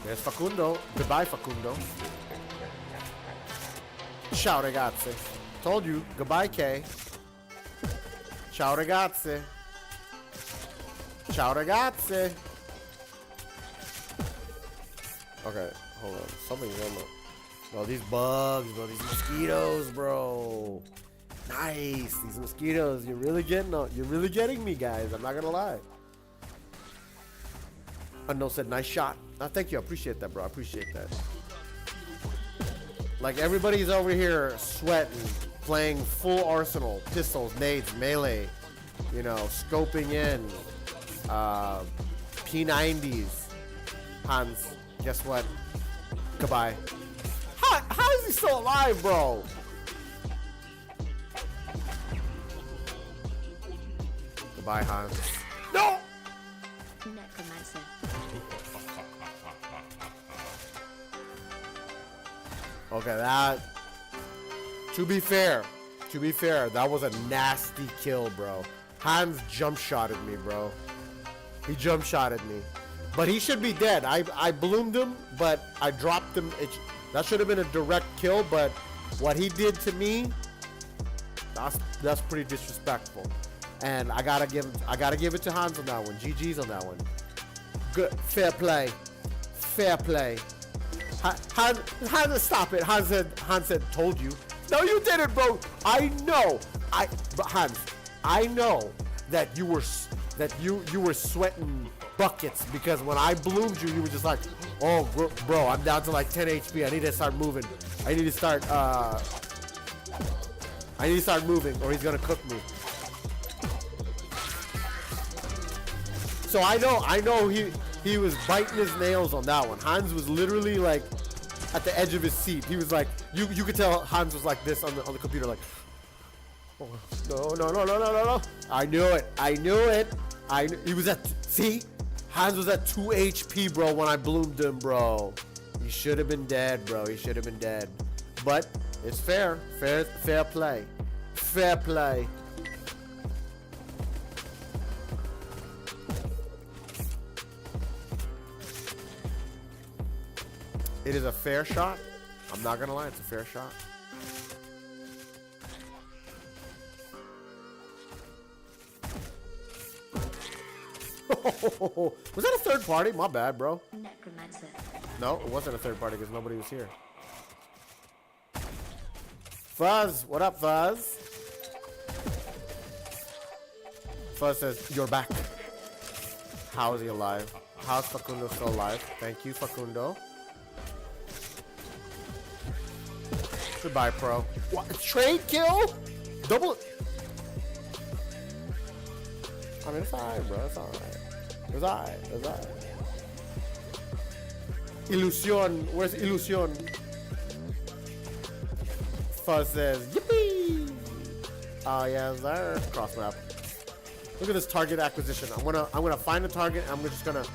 Speaker 2: There's Facundo. Goodbye, Facundo. Ciao, ragazzi. Told you. Goodbye, Kay. Ciao, ragazzi. Ciao, ragazzi. Okay, hold on. Something's on the... Bro, these bugs, bro. These mosquitoes, bro. Nice. These mosquitoes. You're really getting me, guys. I'm not gonna lie. Unknown said, nice shot. Thank you. I appreciate that, bro. I appreciate that. Like, everybody's over here sweating, playing full arsenal, pistols, nades, melee, you know, scoping in, P90s. Hans, guess what? Goodbye. How is he still alive, bro? Goodbye, Hans. No!
Speaker 3: Necromancer.
Speaker 2: Okay, that... To be fair, that was a nasty kill, bro. Hans jump shotted me, bro. He jump shotted me. But he should be dead. I bloomed him, but I dropped him. That should have been a direct kill, but what he did to me, that's pretty disrespectful. And I gotta give it to Hans on that one. GG's on that one. Good, fair play, fair play. Hans, stop it. Hans said, told you. No, you didn't, bro. I know. But Hans, I know that you were sweating buckets because when I bloomed you, you were just like, oh, bro, I'm down to like 10 HP. I need to start moving. I need to start moving, or he's gonna cook me. So I know he was biting his nails on that one. Hans was literally like at the edge of his seat. He was like, you could tell Hans was like this on the computer, like, oh, no. I knew it. He was at, see? Hans was at 2 HP, bro, when I bloomed him, bro. He should have been dead, bro. He should have been dead. But it's fair play. Fair play. It is a fair shot. I'm not gonna lie, it's a fair shot. Was that a third party? My bad, bro.
Speaker 3: Necromancer.
Speaker 2: No, it wasn't a third party because nobody was here. Fuzz, what up, Fuzz? Fuzz says, you're back. How is he alive? How's Facundo still alive? Thank you, Facundo. Goodbye, pro. What? Trade kill? Double. I mean, it's alright, bro. It's alright. It's alright. It's alright. Illusion. Where's Illusion? Fuzz says, yippee! Oh, yeah, sir. Cross map. Look at this target acquisition. I'm gonna find a target. And I'm just gonna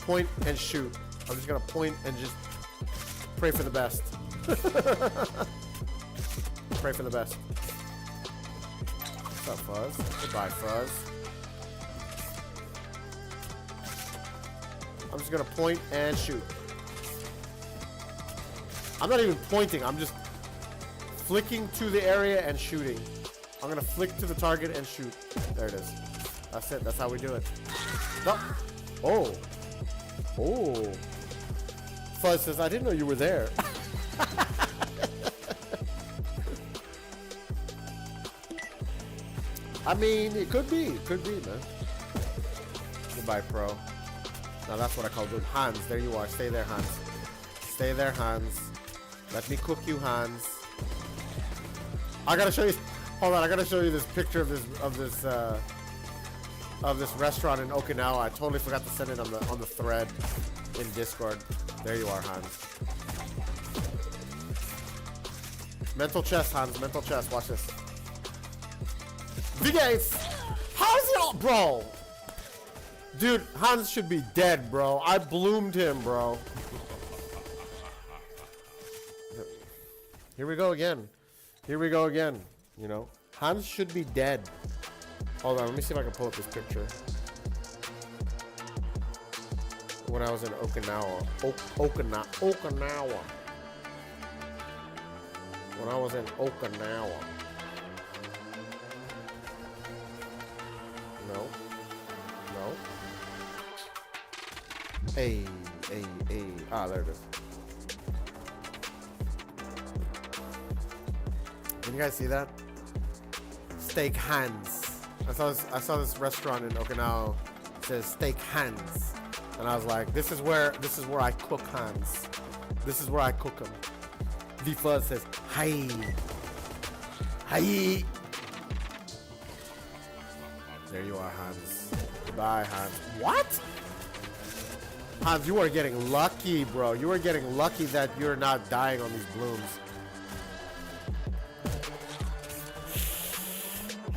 Speaker 2: point and shoot. I'm just gonna point and just pray for the best. Pray for the best. What's up, Fuzz? Goodbye, Fuzz. I'm just gonna point and shoot. I'm not even pointing. I'm just flicking to the area and shooting. I'm gonna flick to the target and shoot. There it is. That's it. That's how we do it. No. Oh. Oh. Fuzz says, I didn't know you were there. I mean, it could be, man. Goodbye, pro. Now that's what I call good. Hans, there you are. Stay there, Hans. Stay there, Hans. Let me cook you, Hans. I gotta show you. Hold on, I gotta show you this picture of this restaurant in Okinawa. I totally forgot to send it on the thread in Discord. There you are, Hans. Mental chess, Hans. Mental chess. Watch this. V-Gates! How's it all, bro? Dude, Hans should be dead, bro. I bloomed him, bro. Here we go again. Here we go again. You know, Hans should be dead. Hold on, let me see if I can pull up this picture. When I was in Okinawa. Okinawa. When I was in Okinawa. No. No. Hey. Ah, there it is. Can you guys see that? Steak Hands. I saw this restaurant in Okinawa. It says Steak Hands. And I was like, this is where I cook Hans. This is where I cook them. The fuzz says, hi. Hi. There you are, Hans. Goodbye, Hans. What? Hans, you are getting lucky, bro. You are getting lucky that you're not dying on these blooms.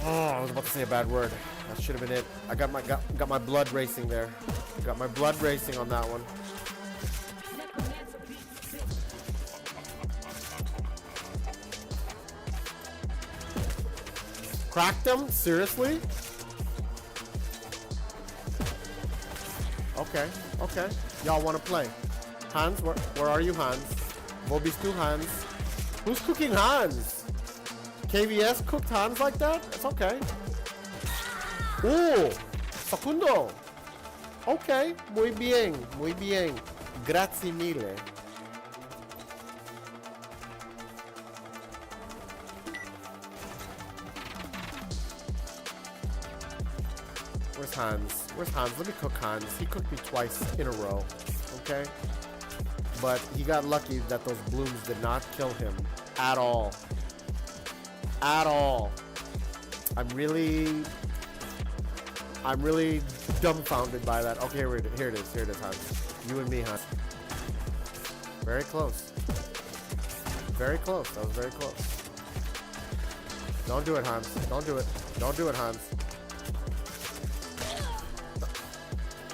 Speaker 2: Oh, I was about to say a bad word. That should have been it. I got my blood racing there. Got my blood racing on that one. Cracked them? Seriously? Okay, okay. Y'all want to play? Hans, where are you, Hans? Wo bist du, Hans? Who's cooking Hans? KVS cooked Hans like that? It's okay. Oh, Facundo. Okay, muy bien, muy bien. Grazie mille. Where's Hans? Where's Hans? Let me cook Hans. He cooked me twice in a row. Okay? But he got lucky that those blooms did not kill him at all. At all. I'm really dumbfounded by that. Okay, here it is. Here it is, Hans. You and me, Hans. Very close. Very close. That was very close. Don't do it, Hans. Don't do it. Don't do it, Hans.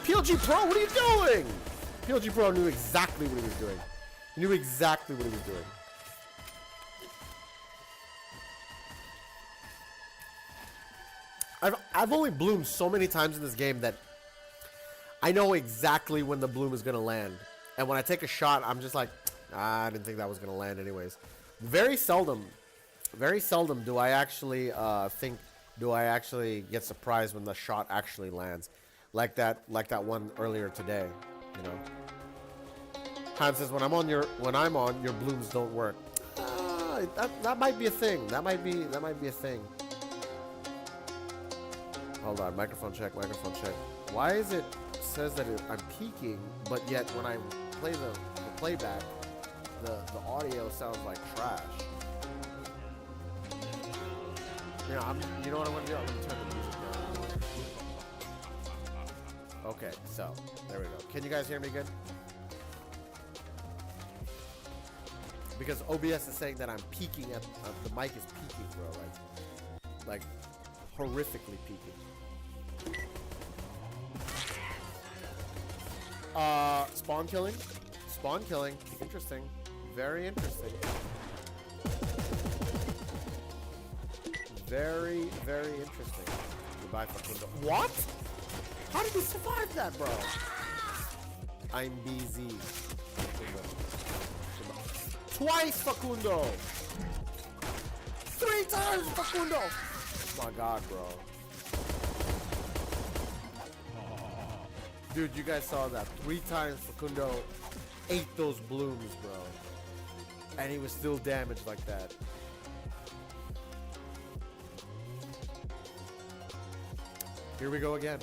Speaker 2: PLG Pro, what are you doing? PLG Pro knew exactly what he was doing. He knew exactly what he was doing. I've only bloomed so many times in this game that I know exactly when the bloom is gonna land. And when I take a shot, I'm just like, I didn't think that was gonna land anyways. Very seldom do I actually get surprised when the shot actually lands. Like that one earlier today, you know. Hans says, when I'm on, your blooms don't work. That might be a thing. That might be a thing. Hold on, microphone check. Why is it says that I'm peaking, but yet when I play the playback, the audio sounds like trash. You know what I'm gonna do? I'm gonna turn the music down. Okay, so there we go. Can you guys hear me good? Because OBS is saying that I'm peaking at the mic is peaking, bro. Like horrifically peaking. Spawn killing. Interesting. Very interesting. Very, very interesting. Goodbye, Facundo. What? How did he survive that, bro? I'm BZ. Twice, Facundo! 3 times, Facundo! Oh my god, bro. Dude, you guys saw that. 3 times Facundo ate those blooms, bro. And he was still damaged like that. Here we go again.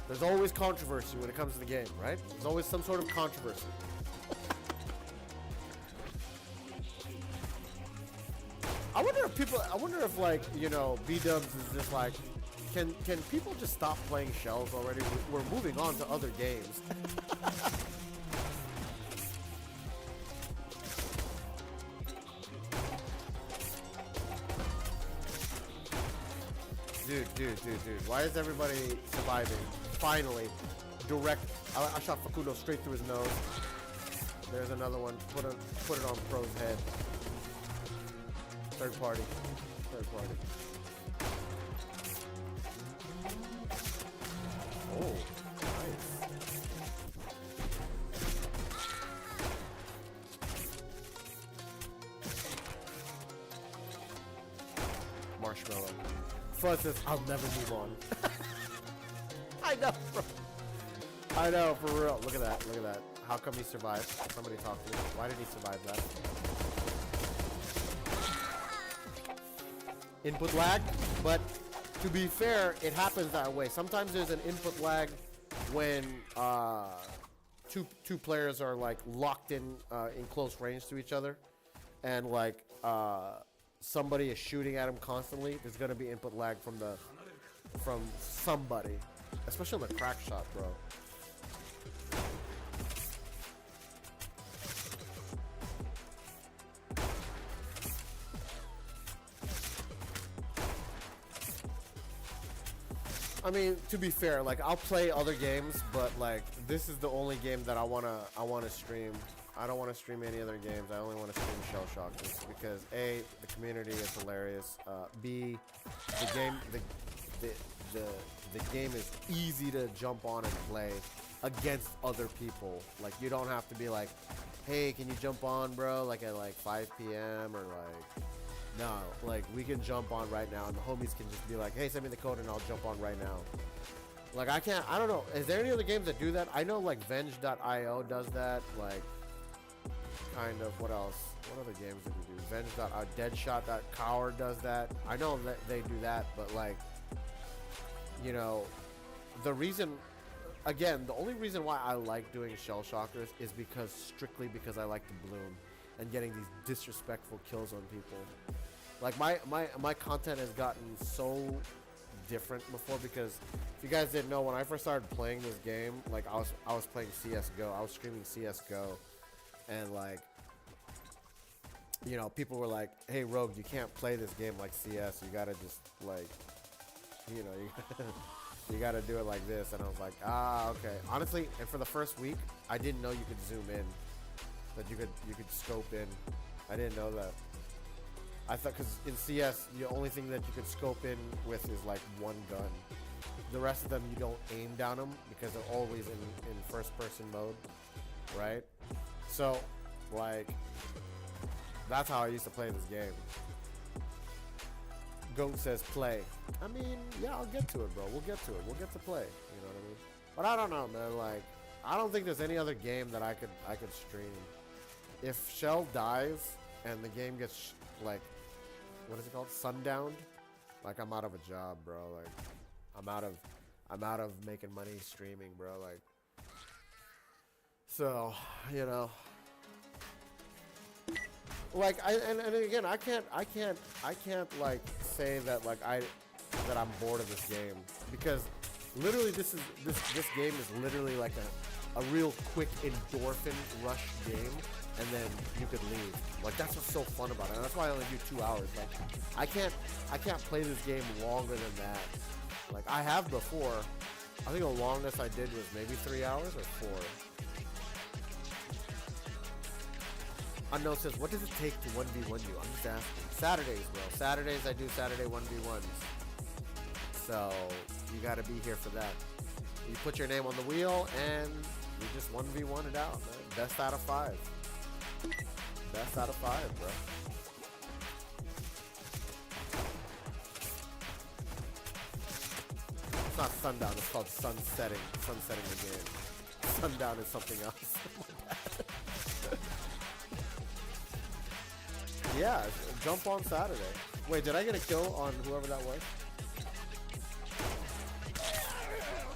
Speaker 2: There's always controversy when it comes to the game, right? There's always some sort of controversy. I wonder if like, you know, B-dubs is just like, can people just stop playing shells already? We're moving on to other games. Dude. Why is everybody surviving? Finally. Direct. I shot Facundo straight through his nose. There's another one. Put it on pro's head. Third party. Third party. Oh, nice. Marshmallow. Fuzz says, I'll never move on. I know, bro. I know, for real. Look at that. Look at that. How come he survived? Somebody talk to me. Why did he survive that? Input lag, but to be fair, it happens that way. Sometimes there's an input lag when two players are like locked in close range to each other, and like somebody is shooting at him constantly. There's gonna be input lag from somebody, especially on the crack shot, bro. I mean, to be fair, like I'll play other games, but like this is the only game that I wanna stream. I don't want to stream any other games. I only want to stream Shell Shockers because A, the community is hilarious. B, the game is easy to jump on and play against other people. Like you don't have to be like, hey, can you jump on, bro? Like at like 5 p.m. or like. No, like we can jump on right now, and the homies can just be like, "Hey, send me the code, and I'll jump on right now." Like I can't. I don't know. Is there any other games that do that? I know like Venge.io does that. Like, kind of. What else? What other games do we do? Venge.io, Deadshot.cower does that. I know that they do that, but like, you know, the reason. Again, the only reason why I like doing Shell Shockers is strictly because I like to bloom and getting these disrespectful kills on people. Like my content has gotten so different before because if you guys didn't know, when I first started playing this game, like I was playing CS:GO. I was streaming CS:GO, and like, you know, people were like, "Hey, Rogue, you can't play this game like CS. You gotta just like, you know, you gotta do it like this." And I was like, "Ah, okay." Honestly, and for the first week, I didn't know you could zoom in, that you could scope in. I didn't know that. I thought, because in CS, the only thing that you could scope in with is like one gun. The rest of them, you don't aim down them because they're always in first person mode, right? So, like, that's how I used to play this game. Goat says play. I mean, yeah, I'll get to it, bro. We'll get to it. We'll get to play. You know what I mean? But I don't know, man. Like, I don't think there's any other game that I could stream. If Shell dies and the game gets like, what is it called? Sundowned. Like, I'm out of a job, bro. Like, I'm out of making money streaming, bro. Like, so, you know. Like, and again, I can't like say that like that I'm bored of this game, because literally this game is literally like a real quick endorphin rush game, and then you could leave. Like, that's what's so fun about it, and that's why I only do 2 hours. Like, I can't play this game longer than that. Like, I have before. I think the longest I did was maybe 3 hours or 4. Unknown says, what does it take to 1v1 you? I'm just asking. Saturdays, bro. Saturdays, I do Saturday 1v1s. So, you gotta be here for that. You put your name on the wheel, and you just 1v1 it out, man. Best out of 5. Best out of 5, bro. It's not sundown, it's called sunsetting. Sunsetting the game. Sundown is something else. Yeah, jump on Saturday. Wait, did I get a kill on whoever that was?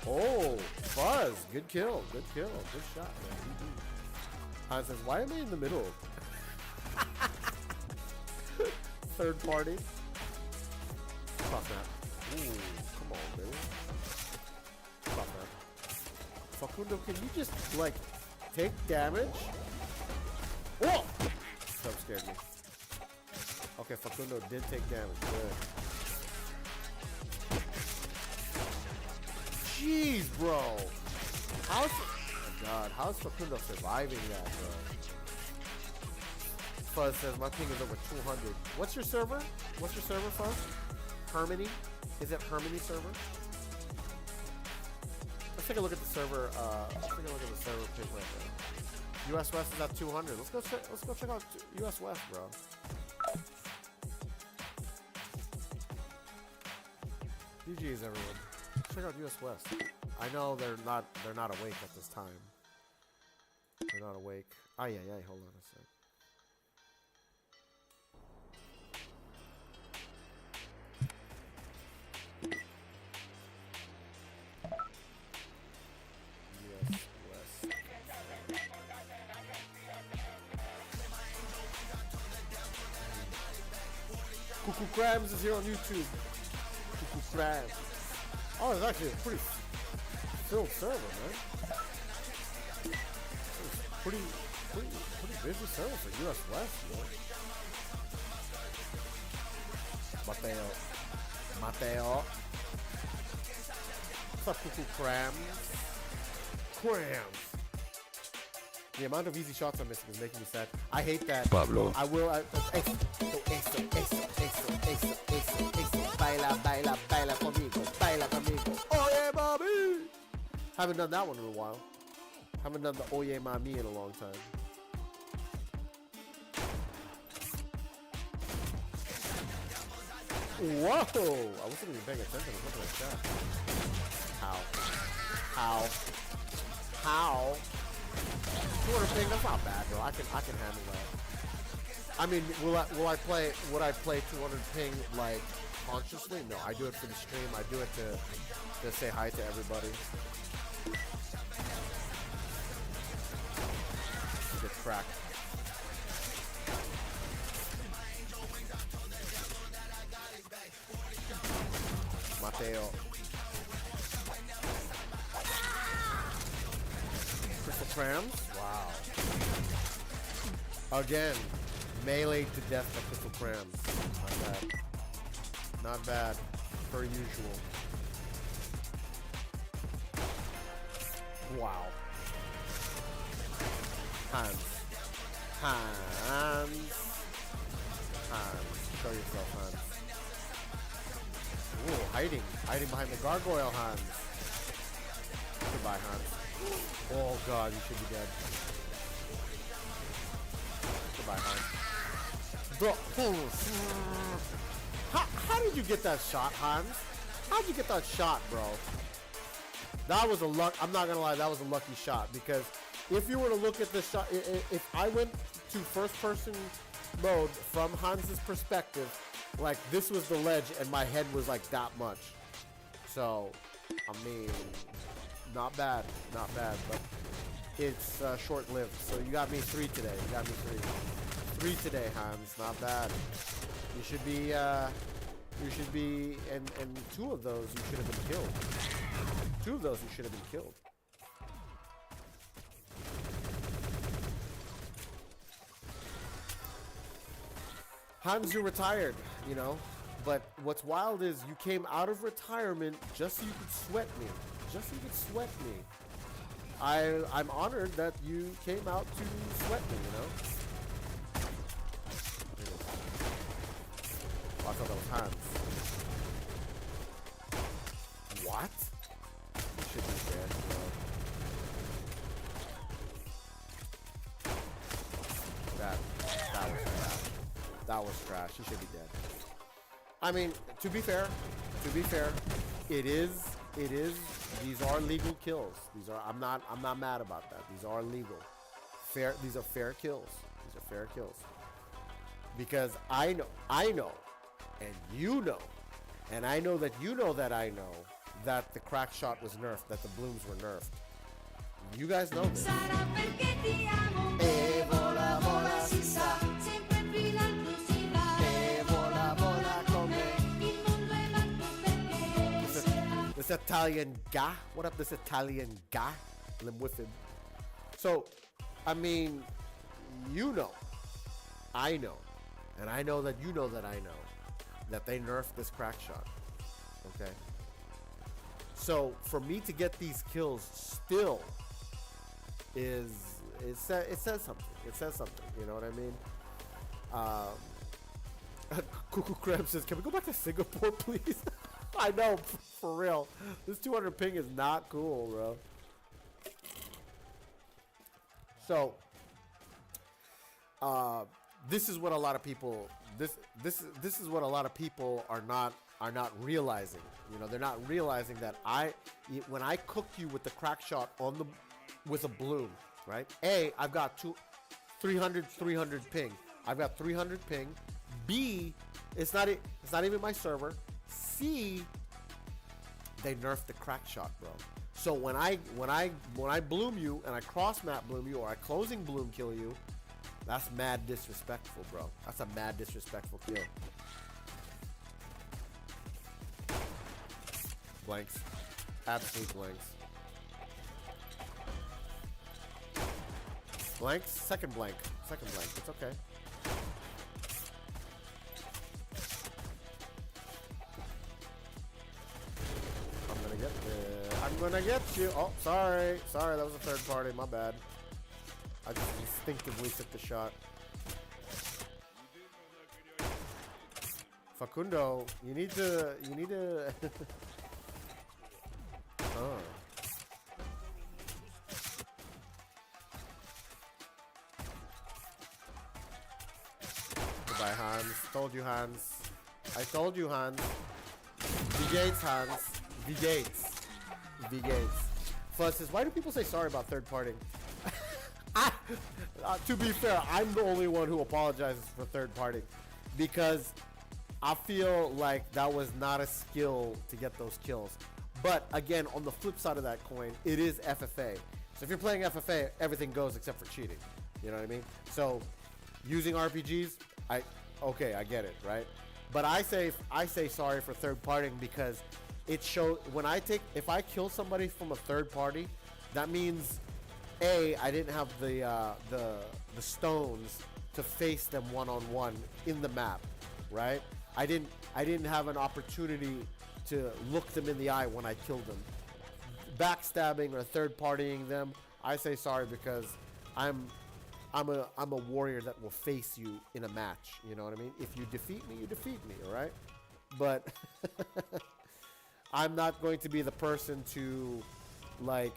Speaker 2: Oh, Fuzz. Good kill. Good kill. Good shot, man. Han says, why am I in the middle? Third party. Fuck that. Ooh, come on, baby. Fuck that. Facundo, can you just, like, take damage? Oh! That scared me. Okay, Facundo did take damage. Good. Jeez, bro. How's it? god, how is Facundo surviving that, bro? Fuzz says my ping is over 200. What's your server? What's your server, Fuzz? Harmony? Is it Harmony server? Let's take a look at the server. Let's take a look at the server ping right there. US West is at 200. Let's go check out US West, bro. GG's everyone. Check out US West. I know they're not awake at this time. They're not awake. Ay, hold on a sec. US West. Cuckoo Crabs is here on YouTube. Cuckoo Crabs. Oh, it's actually a pretty filled server, man. It's pretty busy server for US West, man. Mateo. What's up, Cuckoo Crabs? The amount of easy shots I'm missing is making me sad. I hate that.
Speaker 1: Pablo.
Speaker 2: I will. Eso. Baila conmigo. Oye, mami. Haven't done that one in a while. Haven't done the Oye, mami in a long time. Whoa! I wasn't even paying attention. I was looking at that. How? 200 ping, that's not bad, bro. I can handle that. I mean, would I play 200 ping like consciously? No, I do it for the stream. I do it to say hi to everybody. Get cracked. Mateo. Crystal Crams? Wow. Again, melee to death by Crystal Crams. Not bad. Not bad. Per usual. Wow. Hands. Show yourself, Hans. Ooh, hiding behind the gargoyle, Hans. Goodbye, Hans. Oh god, you should be dead. Goodbye, Hans. Bro, how did you get that shot, Hans? How'd you get that shot, bro? That was a luck. I'm not gonna lie, that was a lucky shot, because if you were to look at this shot, if I went to first-person mode from Hans's perspective, like this was the ledge and my head was like that much. So, I mean, not bad, but it's short-lived. So you got me 3 today. You got me 3 today, Hans. Not bad. You should be, and 2 of those you should have been killed. 2 of those you should have been killed. Hans, you retired, you know, but what's wild is you came out of retirement just so you could sweat me. I'm honored that you came out to sweat me, you know. Oh, I thought that was Hans. What? You should be dead, bro. That was trash. He should be dead. I mean, to be fair, it is. These are legal kills. I'm not mad about that. These are legal. These are fair kills. Because I know, and you know, and I know that you know that I know that the crack shot was nerfed, that the blooms were nerfed. You guys know this. This Italian guy. What up, this Italian guy? I'm with him. So, I mean, you know, I know, and I know that you know that I know that they nerfed this crack shot. Okay. So, for me to get these kills still it says something. It says something. You know what I mean? Cuckoo Crab says, "Can we go back to Singapore, please?" I know, for real. This 200 ping is not cool, bro. So, this is what a lot of people this is what a lot of people are not realizing. You know, they're not realizing that when I cook you with the crack shot with a bloom, right? I've got 300 ping. I've got 300 ping. B, it's not even my server. C, they nerfed the crack shot, bro. So when I bloom you and I cross map bloom you or I closing bloom kill you, that's mad disrespectful, bro. That's a mad disrespectful kill. Blanks. Absolute blanks. Blanks? Second blank. Second blank. It's okay. I'm gonna get you. Oh, sorry. Sorry, that was a third party. My bad. I just instinctively took the shot. Facundo, you need to oh. Goodbye, Hans. Told you, Hans. I told you, Hans. V Gates, Hans. V Gates. V Gates. Fuzz says, why do people say sorry about third partying? To be fair, I'm the only one who apologizes for third partying because I feel like that was not a skill to get those kills. But again, on the flip side of that coin, it is FFA. So if you're playing FFA, everything goes except for cheating. You know what I mean? So using RPGs, I get it, right? But I say sorry for third partying because it shows if I kill somebody from a third party, that means I didn't have the stones to face them one-on-one in the map, right? I didn't have an opportunity to look them in the eye when I killed them. Backstabbing or third partying them, I say sorry because I'm a warrior that will face you in a match. You know what I mean? If you defeat me, you defeat me, all right? But I'm not going to be the person to like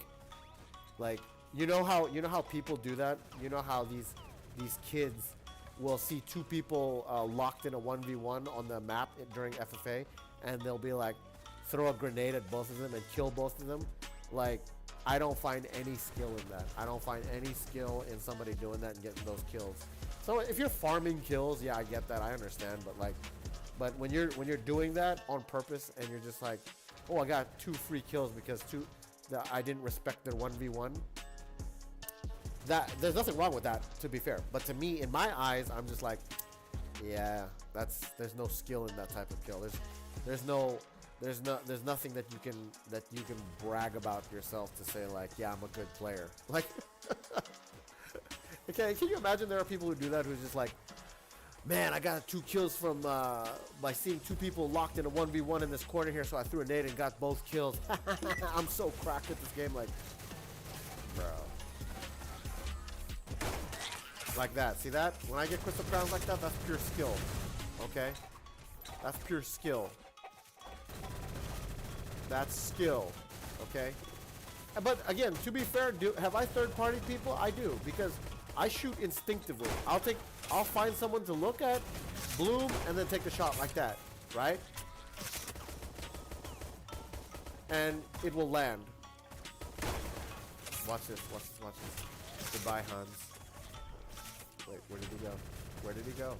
Speaker 2: you know how people do that? You know how these kids will see two people locked in a 1v1 on the map during FFA, and they'll be like, throw a grenade at both of them and kill both of them. Like, I don't find any skill in that. I don't find any skill in somebody doing that and getting those kills. So if you're farming kills, yeah, I get that. I understand. But when you're doing that on purpose and you're just like, oh, I got 2 free kills because I didn't respect their 1v1. That there's nothing wrong with that, to be fair. But to me, in my eyes, I'm just like, yeah, there's no skill in that type of kill. There's nothing that you can brag about yourself to say like, yeah, I'm a good player. Like, okay, can you imagine there are people who do that who's just like, man, I got 2 kills from by seeing 2 people locked in a 1v1 in this corner here, so I threw a nade and got both kills. I'm so cracked at this game, like, bro. Like that. See that? When I get crystal crowns like that, that's pure skill. Okay? That's pure skill. That's skill. Okay? But again, to be fair, have I third-party people? I do, because I shoot instinctively. I'll find someone to look at, bloom, and then take the shot like that, right? And it will land. Watch this, watch this, watch this. Goodbye, Hans. Wait, where did he go? Where did he go?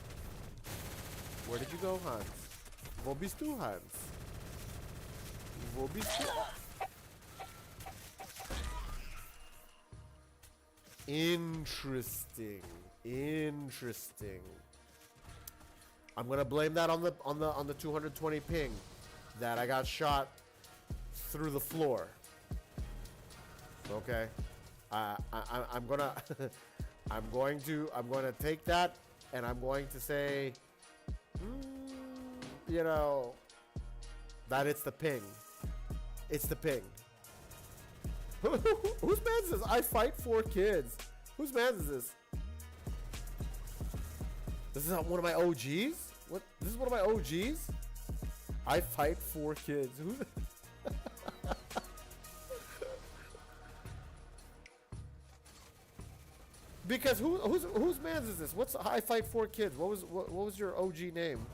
Speaker 2: Where did you go, Hans? Wo bist du, Hans? Wo bist du? Interesting. Interesting. I'm gonna blame that on the 220 ping that I got shot through the floor. Okay. I'm gonna I'm going to take that and I'm going to say, you know, that it's the ping. It's the ping. Whose man is this? I fight for kids. Whose man is this? This is one of my OGs? What? This is one of my OGs? I fight for kids. Who? Because whose man is this? What's I fight for kids? What was your OG name?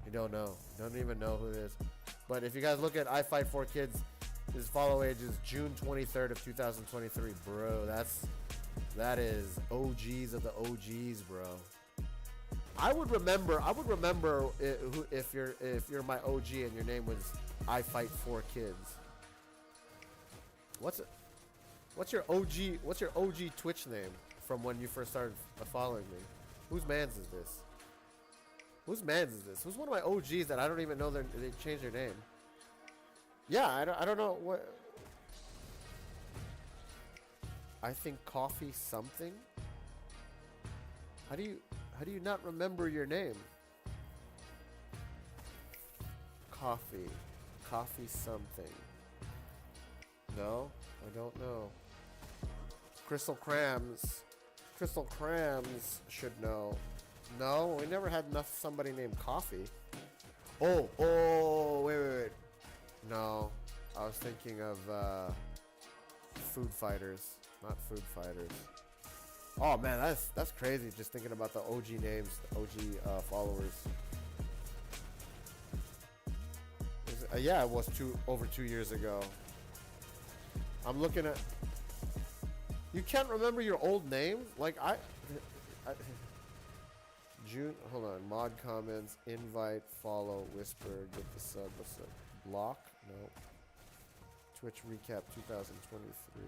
Speaker 2: You don't know. Don't even know who it is. But if you guys look at I Fight for Kids, his follow age is June 23rd of 2023. Bro, that is OGs of the OGs, bro. I would remember if you're my OG and your name was I Fight for Kids. What's your OG Twitch name from when you first started following me? Whose man's is this? Whose man's is this? Who's one of my OGs that I don't even know they changed their name? Yeah, I don't know what. I think coffee something. How do you not remember your name? Coffee something. No, I don't know. Crystal Crams should know. No, we never had somebody named Coffee. Oh, wait. No, I was thinking of Food Fighters, not Food Fighters. Oh man, that's crazy. Just thinking about the OG names, the OG followers. Yeah, it was over 2 years ago. I'm looking at. You can't remember your old name? Like I June. Hold on. Mod comments. Invite. Follow. Whisper. Get the sub. What's up? Block. No. Twitch recap 2023.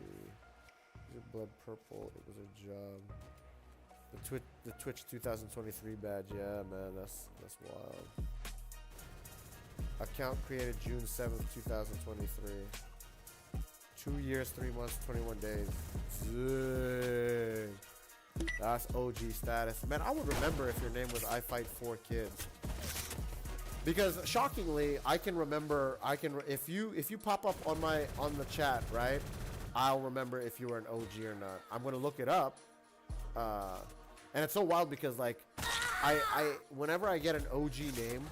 Speaker 2: Is it blood purple? It was a job. The Twitch 2023 badge. Yeah, man. That's wild. Account created June 7th, 2023. 2 years, 3 months, 21 days. Dang. That's OG status. Man, I would remember if your name was I Fight for Kids. Because shockingly, I can remember, if you pop up on the chat, right? I'll remember if you were an OG or not. I'm gonna look it up. And it's so wild because like I whenever I get an OG name,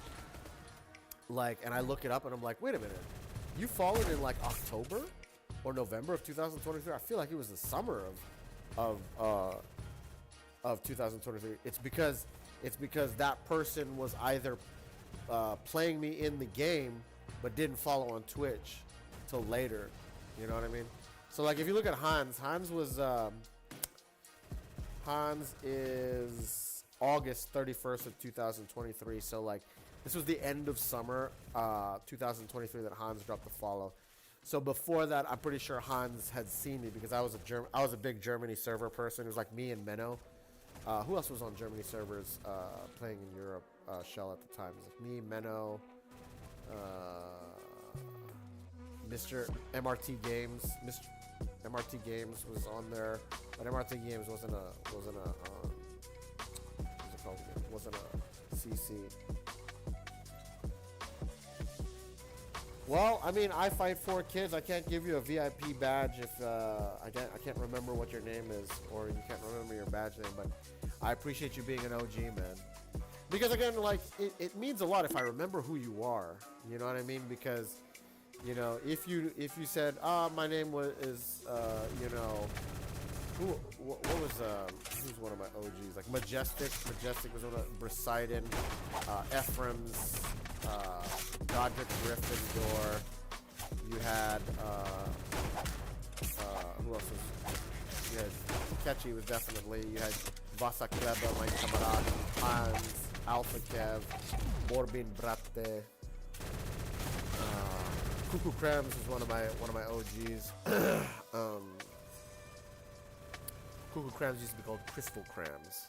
Speaker 2: like, and I look it up and I'm like, wait a minute, you followed in like October or November of 2023? I feel like it was the summer of 2023. It's because that person was either playing me in the game but didn't follow on Twitch till later. You know what I mean? So like if you look at Hans is August 31st of 2023. So like this was the end of summer 2023 that Hans dropped the follow. So before that, I'm pretty sure Hans had seen me because I was a big Germany server person. It was like me and Menno. Who else was on Germany servers playing in Europe? Shell at the time. It was like me, Menno, Mr. MRT Games. Mr. MRT Games was on there, but MRT Games wasn't a CC. Well, I mean, I Fight for Kids. I can't give you a VIP badge if I can't remember what your name is, or you can't remember your badge name. But I appreciate you being an OG, man. Because again, like it means a lot if I remember who you are. You know what I mean? Because you know, if you said, my name is what was who's one of my OGs? Like Majestic was one of Briseidon, Ephraim's, Godric Gryffindor. You had who else was? You had Ketchy was definitely. You had Vasa Kleba, my Kamarad, Hans, Alpha Kev, Morbin Bratte. Cuckoo Crams is one of my OGs. Cuckoo Crams used to be called Crystal Crams.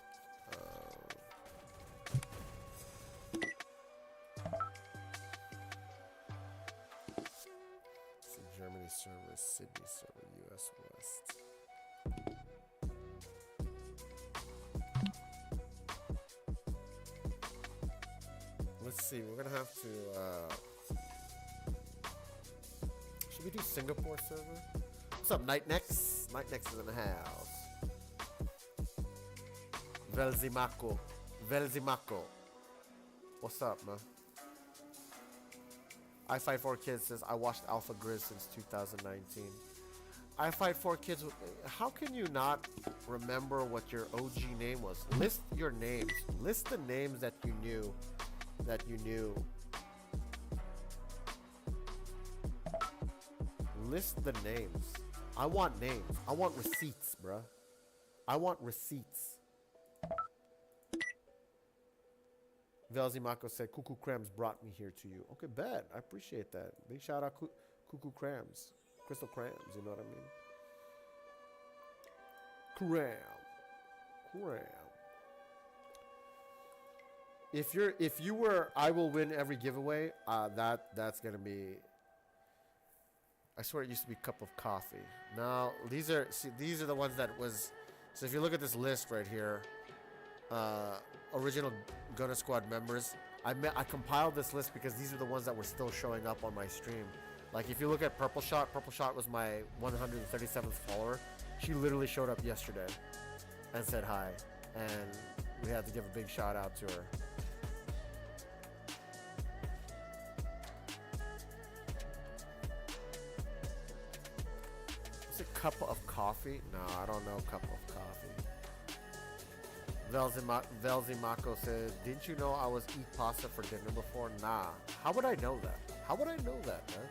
Speaker 2: So Germany server, Sydney server, US West. see. We're gonna have to. Should we do Singapore server? What's up, Nightnex? Nightnex is in the house. Velzimako. Velzimako. What's up, man? I Fight 4 Kids says, I watched Alpha Grizz since 2019. I Fight 4 Kids, how can you not remember what your OG name was? List your names. List the names that you knew. List the names. I want names. I want receipts, bruh. I want receipts. Velzimako said, Cuckoo Crams brought me here to you. Okay, bet. I appreciate that. Big shout out Cuckoo Crams. Crystal Crams, you know what I mean? Cram. If you were I will win every giveaway, that's gonna be, I swear it used to be cup of coffee. Now these are the ones that was, so if you look at this list right here, original Gunner Squad members, I compiled this list because these are the ones that were still showing up on my stream. Like if you look at Purple Shot was my 137th follower. She literally showed up yesterday and said hi, and we had to give a big shout out to her. Is it cup of coffee? No, I don't know cup of coffee. Velzimako said, didn't you know I was eat pasta for dinner before? Nah. How would I know that? How would I know that, man?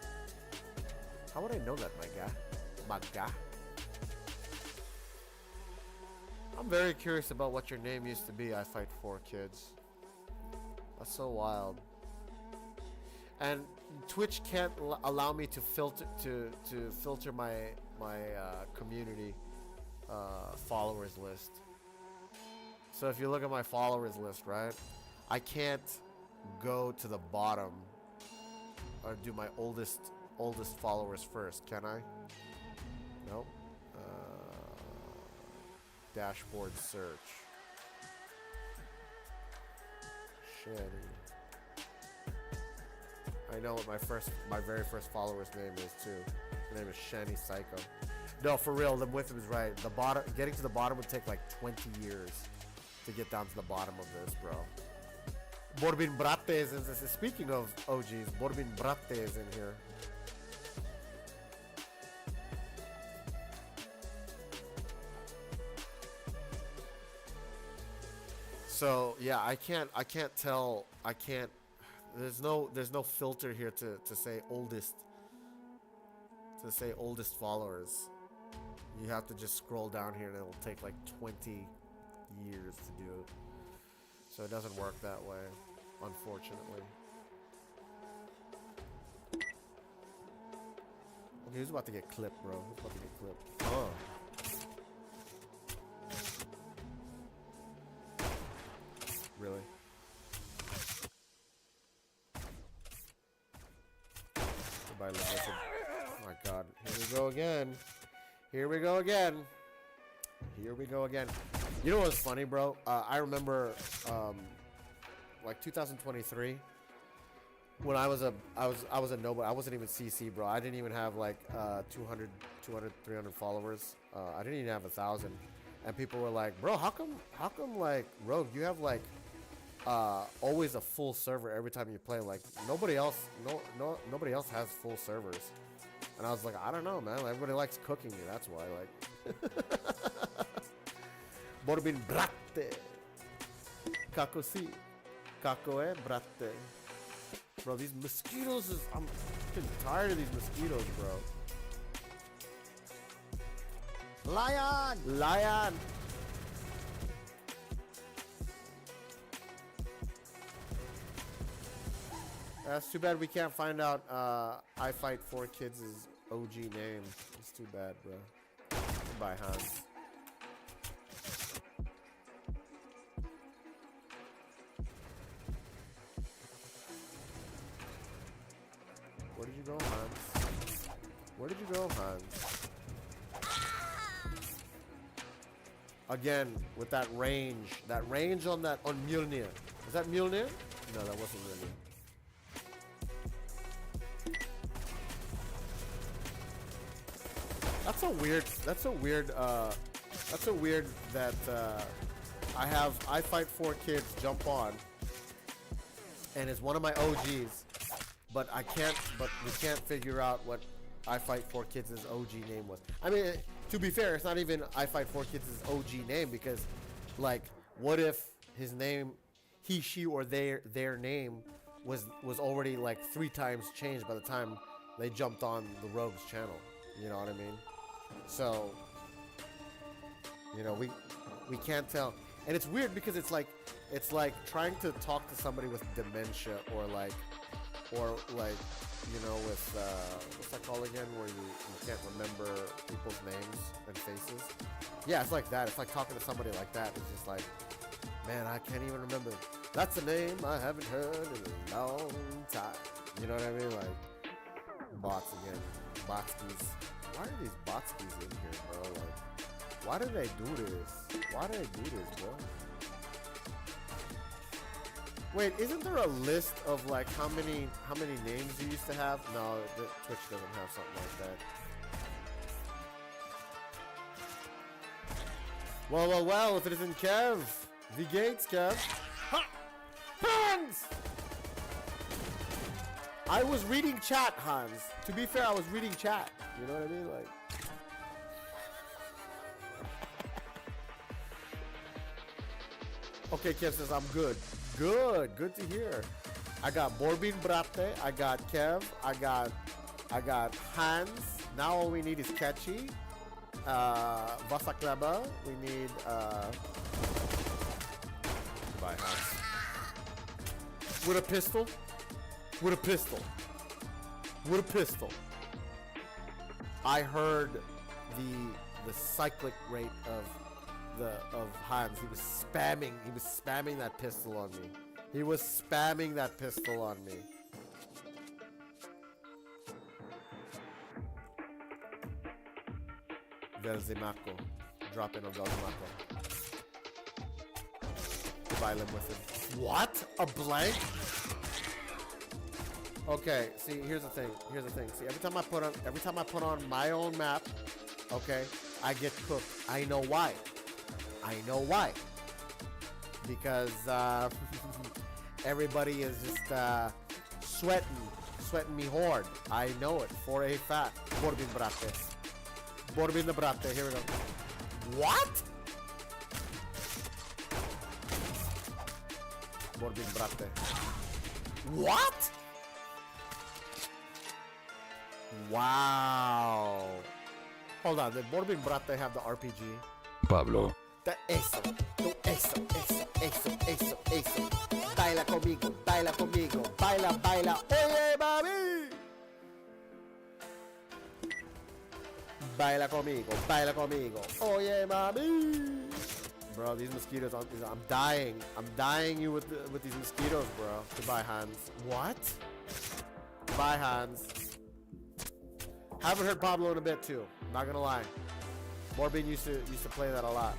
Speaker 2: How would I know that, my guy? My guy? I'm very curious about what your name used to be, I Fight 4 Kids. That's so wild. And Twitch can't allow me to filter my community followers list. So if you look at my followers list, right, I can't go to the bottom or do my oldest followers first, can I? Nope. Dashboard search. Shanny. I know what my very first follower's name is too. Her name is Shanny Psycho. No, for real, the with him is right. The bottom, getting to the bottom would take like 20 years to get down to the bottom of this, bro. Borbin Brate is speaking of OGs, Borbin Brate is in here. So yeah, I can't tell. There's no filter here to say oldest. To say oldest followers, you have to just scroll down here, and it'll take like 20 years to do it. So it doesn't work that way, unfortunately. Okay, who's about to get clipped, bro? Who's about to get clipped? Oh. Really? Goodbye, listen. Oh my god. Here we go again. Here we go again. Here we go again. You know what's funny, bro? I remember like 2023 when I was a nobody. I wasn't even CC, bro. I didn't even have like 200, 300 followers. I didn't even have 1,000. And people were like, bro, how come like Rogue, you have like always a full server every time you play? Like nobody else has full servers. And I was like, I don't know, man. Everybody likes cooking me. That's why, like. Borbin Brate. Kako si. Kako brate. Bro, these mosquitoes is, I'm fucking tired of these mosquitoes, bro. Lion! Lion! That's too bad we can't find out I Fight 4 Kids' OG name. It's too bad, bro. Goodbye, Hans. Where did you go, Hans? Where did you go, Hans? Again, with that range on Mjolnir. Is that Mjolnir? No, that wasn't Mjolnir. That's so weird. That's so weird. That's so weird that I Fight 4 Kids jump on, and it's one of my OGs, but we can't figure out what I Fight 4 Kids' OG name was. I mean, to be fair, it's not even I Fight 4 Kids' OG name, because, like, what if his name, he, she, or their name was already like 3 times changed by the time they jumped on the Rogues channel? You know what I mean? So, you know, we can't tell. And it's weird because it's like trying to talk to somebody with dementia, or like, you know, with what's that called again, where you can't remember people's names and faces. Yeah, it's like that. It's like talking to somebody like that. It's just like, man, I can't even remember. That's a name I haven't heard in a long time. You know what I mean? Like, bots again. Botskis. Why are these botskis in here, bro? Like, why do they do this? Why do they do this, bro? Wait, isn't there a list of like how many names you used to have? No, Twitch doesn't have something like that. Well, if it isn't Kev. The gates, Kev. Ha! Hans! I was reading chat, Hans. To be fair, I was reading chat. You know what I mean? Like, okay, Kev says I'm good. Good to hear. I got Borbin Brate, I got Kev, I got Hans. Now all we need is Catchy. Vasakleba. We need goodbye, Hans. With a pistol. With a pistol. With a pistol. I heard the cyclic rate of Hans. He was spamming that pistol on me. He was spamming that pistol on me. Velzimaco. Drop in on Velzimaco. Goodbye, Lim with him. What? A blank? Okay, see, here's the thing. See, every time I put on my own map, okay, I get cooked. I know why. Because everybody is just sweating me hard. I know it for a fact. Borbin the Brate. Here we go. What? Borbin Brate. What? Wow. Hold on. Did Borbin Brate have the RPG?
Speaker 4: Pablo.
Speaker 2: Eso. Baila conmigo. Baila. Oye, mami. Baila conmigo. Oye, mami. Bro, these mosquitoes, I'm dying. I'm dying you with these mosquitoes, bro. Goodbye, Hans. What? Bye, Hans. Haven't heard Pablo in a bit, too. Not gonna lie. Morbin used to play that a lot.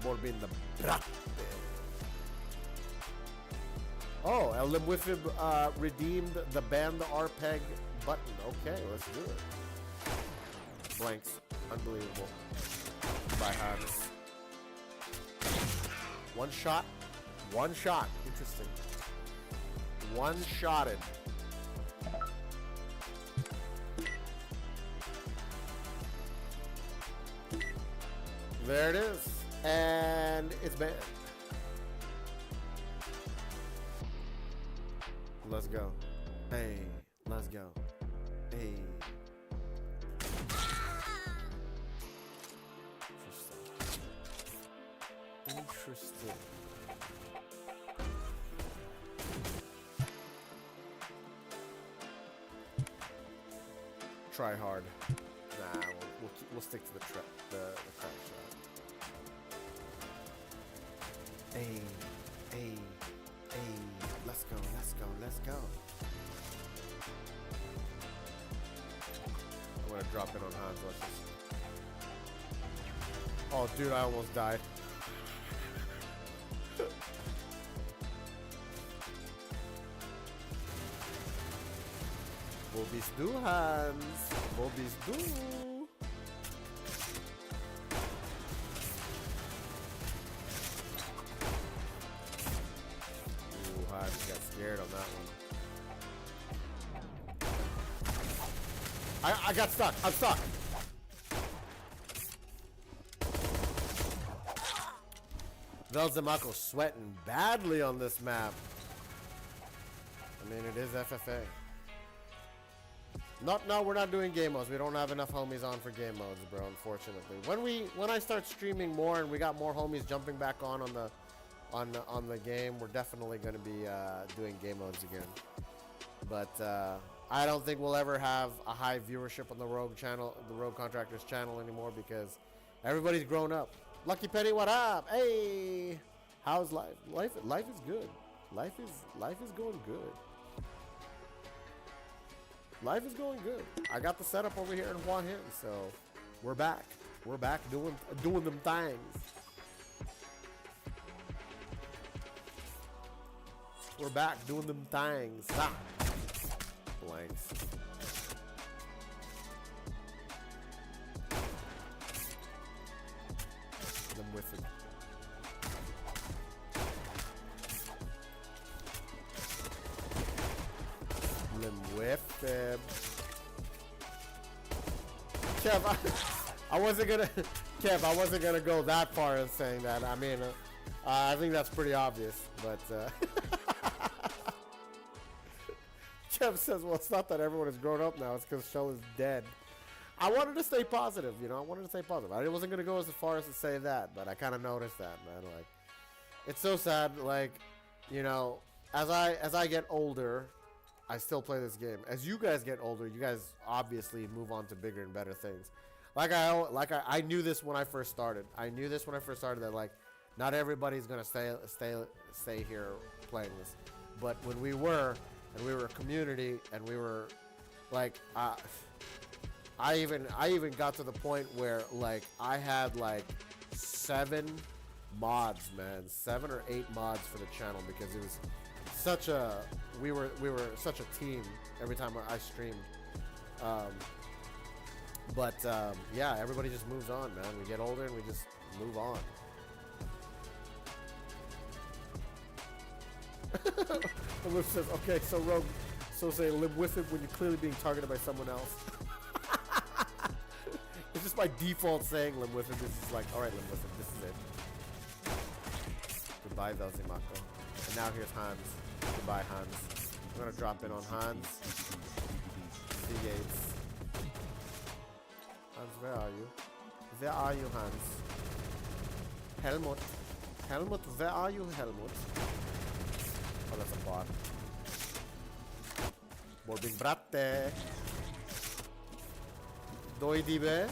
Speaker 2: Morbin the Brate. Oh, El Limwifib redeemed the ban the RPEG button. Okay, let's do it. Blanks. Unbelievable. By Hans. One shot. Interesting. One-shotted. There it is. And it's banned. Let's go. Hey, let's go. Hey. Interesting. Try hard. Nah, we'll stick to the trap shot. Hey, let's go. I'm gonna drop it on Hans. Watch this. Oh, dude, I almost died. Boobies do, Hans. Boobies do. Ooh, Hans got scared on that one. I got stuck. I'm stuck. Velzimako sweating badly on this map. I mean, it is FFA. No, we're not doing game modes. We don't have enough homies on for game modes, bro, unfortunately. When I start streaming more and we got more homies jumping back on the game, we're definitely going to be doing game modes again. But I don't think we'll ever have a high viewership on the Rogue channel, the Rogue Contractors channel anymore, because everybody's grown up. Lucky Penny, what up? Hey, how's life? Life is good. Life is going good. Life is going good. I got the setup over here in Hua Hin, so we're back. We're back doing them things. We're back doing them things. Ah. Blanks. Them with it. With them. Kev, I wasn't gonna go that far in saying that. I mean, I think that's pretty obvious, but Kev says, well, it's not that everyone has grown up now, it's because Shell is dead. I wanted to stay positive, you know, I wasn't gonna go as far as to say that, but I kind of noticed that, man. Like, it's so sad, like, you know, as I get older, I still play this game. As you guys get older, you guys obviously move on to bigger and better things. I knew this when I first started. That like, not everybody's gonna stay here playing this. But when we were a community, and we were like, I even got to the point where like I had like 7 mods, man, 7 or 8 mods for the channel, because it was such a we were such a team every time I streamed. Yeah, everybody just moves on, man. We get older and we just move on. The Liv says, okay, so Rogue, so say live with it when you're clearly being targeted by someone else. It's just by default saying live with it. This is like, alright, live with it, this is it. Goodbye, Velzimako. And now here's Hans. Goodbye, Hans. I'm gonna drop in on Hans. Gates. Hans, where are you? Where are you, Hans? Helmut. Helmut, where are you, Helmut? Oh, that's a bot. Morbing bratte. Doidi be.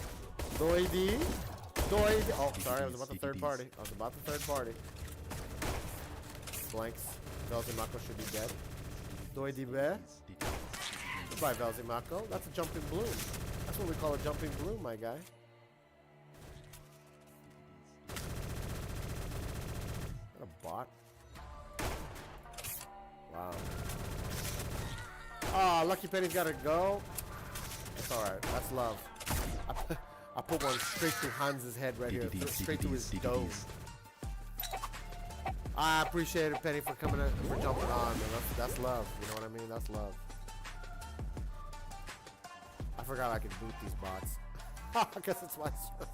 Speaker 2: Doidi. Doidi. Oh, sorry, I was about the third party. Blanks. Velzimako should be dead. Doidi be. Goodbye, Velzimako. That's a jumping bloom. That's what we call a jumping bloom, my guy. What a bot. Wow. Ah, oh, Lucky Penny's gotta go. It's alright. That's love. I put one straight through Hans's head right here. Straight to his dome. I appreciate it, Penny, for coming in, for jumping on. Man. That's love. You know what I mean? That's love. I forgot I could boot these bots. I guess it's my server.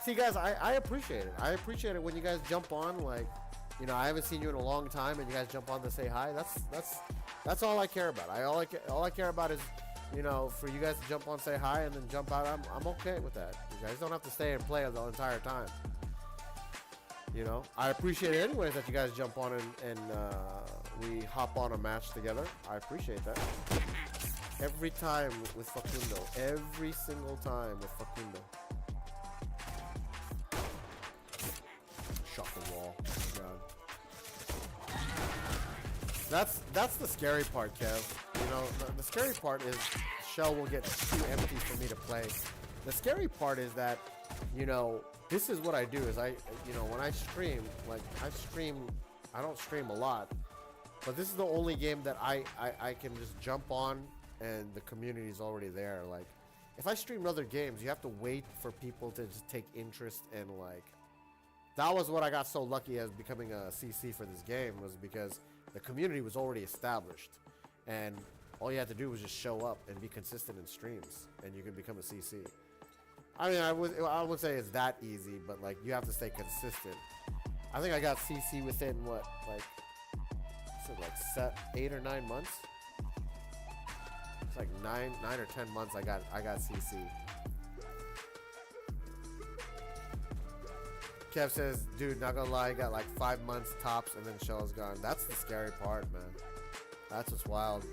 Speaker 2: See, guys, I appreciate it. I appreciate it when you guys jump on. Like, you know, I haven't seen you in a long time, and you guys jump on to say hi. That's all I care about. All I care about is, you know, for you guys to jump on, say hi, and then jump out. I'm okay with that. You guys don't have to stay and play the entire time. You know, I appreciate it anyways that you guys jump on and we hop on a match together. I appreciate that. Every time with Facundo. Every single time with Facundo. Shot the wall. Oh God. That's the scary part, Kev. You know, the scary part is Shell will get too empty for me to play. The scary part is that, you know, this is what I do is when I stream, like I don't stream a lot, But this is the only game that I can just jump on and the community is already there. Like, if I stream other games, you have to wait for people to just take interest in, like... That was what I got so lucky as becoming a CC for this game, was because the community was already established. And all you had to do was just show up and be consistent in streams, and you can become a CC. I mean, I would say it's that easy, but like you have to stay consistent. I think I got CC within what, like, like 8 or 9 months. It's like 9 or 10 months. I got CC. Kev says, dude, not gonna lie, got like 5 months tops, and then Shell's gone. That's the scary part, man. That's what's wild.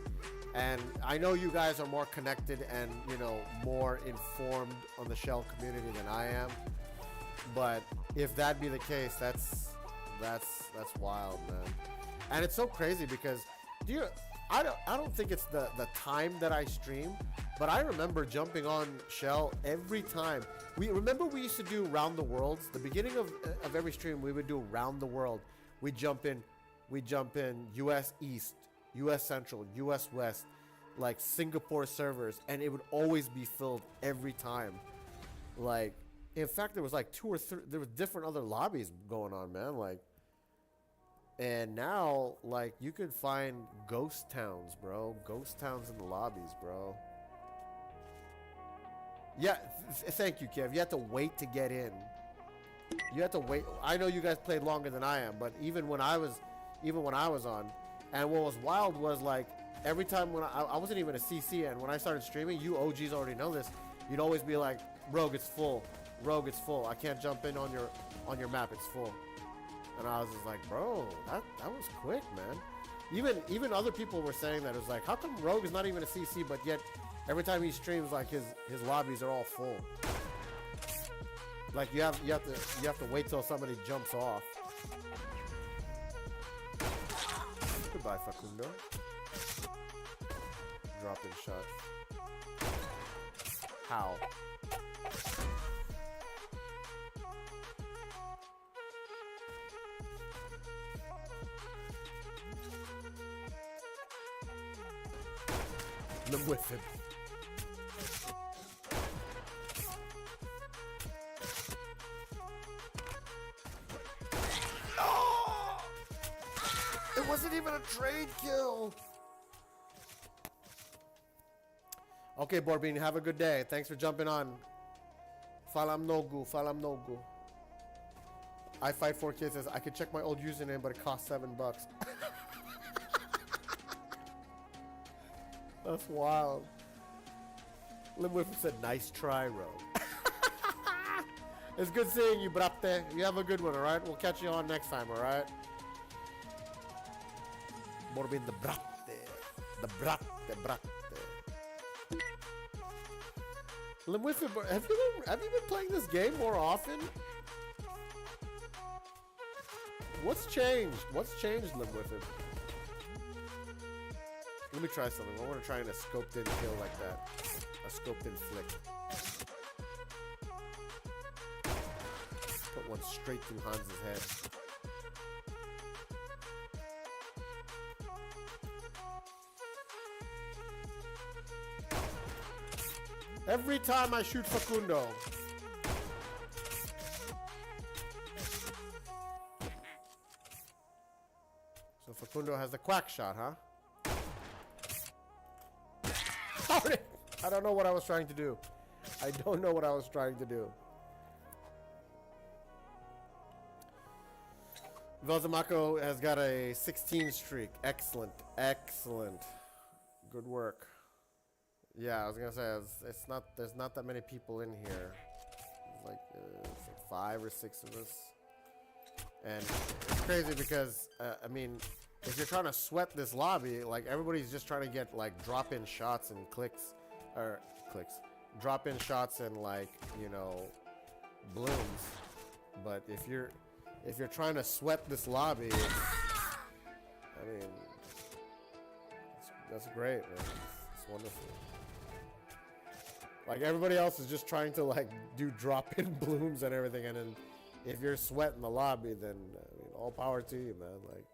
Speaker 2: And I know you guys are more connected and, you know, more informed on the Shell community than I am. But if that be the case, that's wild, man. And it's so crazy because I don't think it's the time that I stream, but I remember jumping on Shell every time. We used to do round the worlds. The beginning of every stream we would do round the world. We jump in US East, US Central, US West, like Singapore servers, and it would always be filled every time. Like, in fact, there was like 2 or 3, there were different other lobbies going on, man. Like, and now, like, you could find ghost towns, bro. Ghost towns in the lobbies, bro. Yeah, thank you, Kev. You have to wait to get in. You have to wait. I know you guys played longer than I am, but even when I was on, and what was wild was, like, every time when I wasn't even a CC, and when I started streaming, you OGs already know this, you'd always be like, Rogue, it's full. Rogue, it's full. I can't jump in on your map. It's full. And I was just like, bro, that was quick, man. Even other people were saying that. It was like, how come Rogue is not even a CC, but yet every time he streams, like, his lobbies are all full. Like, you have to wait till somebody jumps off. Goodbye, Facundo. Drop in shot. How? Live with him. Oh! It wasn't even a trade kill. Okay, Borbin, have a good day. Thanks for jumping on. Falam Nogu. I54K says, I could check my old username, but it costs $7. That's wild. Lim Whiffen said, nice try, Rogue. It's good seeing you, brate. You have a good one, alright? We'll catch you on next time, alright? Morbin the brate. The brate. Lim Whiffen, have you been playing this game more often? What's changed? What's changed, Lim Whiffen? Let me try something. I want to try a scoped in kill like that. A scoped in flick. Put one straight through Hans's head. Every time I shoot Facundo. So Facundo has the quack shot, huh? I don't know what I was trying to do. Velzamako has got a 16 streak. Excellent. Good work. Yeah, I was gonna say there's not that many people in here. It's like 5 or 6 of us, and it's crazy because I mean, if you're trying to sweat this lobby, like, everybody's just trying to get, like, drop-in shots and drop-in shots and, like, you know, blooms. But if you're trying to sweat this lobby, I mean, that's great, man. It's wonderful. Like, everybody else is just trying to, like, do drop-in blooms and everything, and then if you're sweating the lobby, then, I mean, all power to you, man. Like,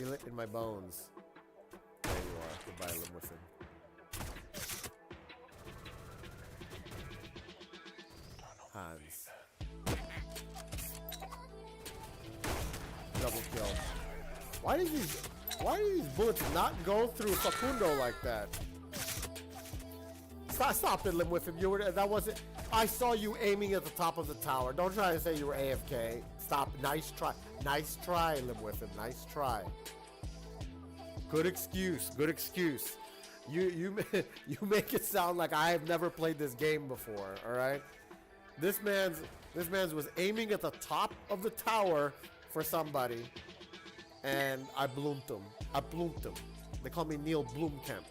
Speaker 2: Feel it in my bones. There you are. Goodbye, Limwithin. Hans. Double kill. Why do these bullets not go through Facundo like that? Stop it, Limwithin. That wasn't. I saw you aiming at the top of the tower. Don't try to say you were AFK. Stop. Nice try. Nice try, Limwithin. Nice try. Good excuse. Good excuse. You make it sound like I have never played this game before. All right. This man's was aiming at the top of the tower for somebody, and I bloomed him. I bloomed him. They call me Neil Blomkamp.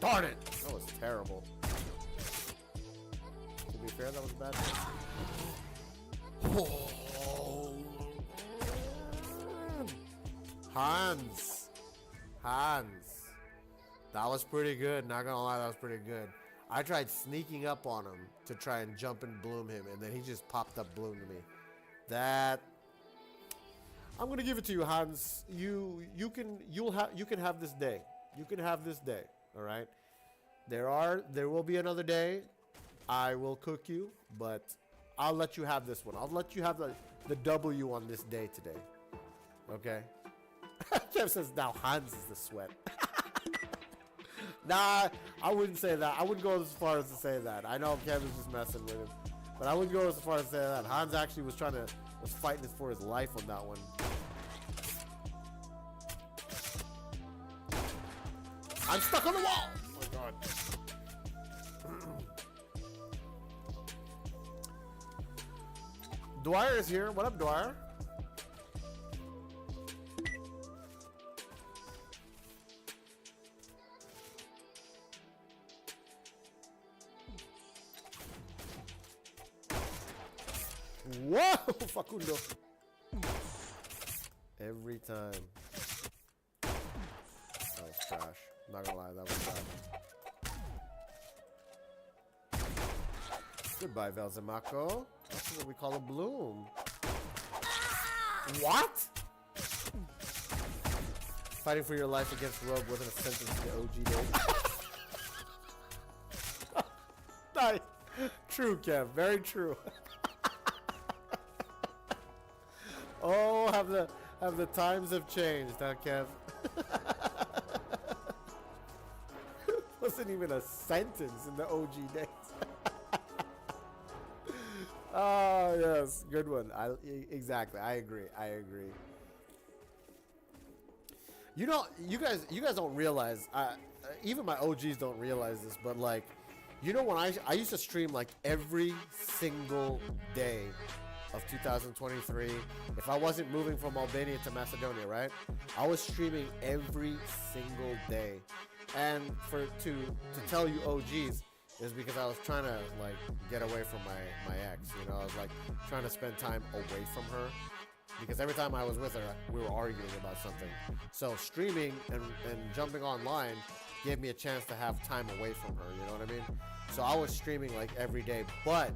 Speaker 2: Darn it! That was terrible. To be fair, that was a bad one. Hans. That was pretty good. Not gonna lie, that was pretty good. I tried sneaking up on him to try and jump and bloom him, and then he just popped up bloomed me. That I'm gonna give it to you, Hans. You can have this day. You can have this day. All right. There will be another day. I will cook you, but I'll let you have this one. I'll let you have the W on this day today. Okay. Kev says now Hans is the sweat. Nah, I wouldn't say that. I wouldn't go as far as to say that. I know Kev is just messing with him, but I wouldn't go as far as to say that. Hans actually was fighting for his life on that one. I'm stuck on the wall! Oh my god. Dwyer is here. What up, Dwyer? Whoa! Facundo. Every time. That was trash. Not gonna lie, that was bad. Goodbye, Velzamaco. That's what we call a bloom. What? Fighting for your life against Rogue wasn't a sentence to the OG days. Nice. True, Kev. Very true. Oh, have the times have changed, huh, Kev? Wasn't even a sentence in the OG days. Oh yes, good one. Exactly. I agree. You know, you guys don't realize. Even my OGs don't realize this, but like, you know, when I used to stream like every single day of 2023. If I wasn't moving from Albania to Macedonia, right? I was streaming every single day. And to tell you OGs is because I was trying to like get away from my ex, you know. I was like trying to spend time away from her because every time I was with her, we were arguing about something. So streaming and jumping online gave me a chance to have time away from her, you know what I mean? So I was streaming like every day, but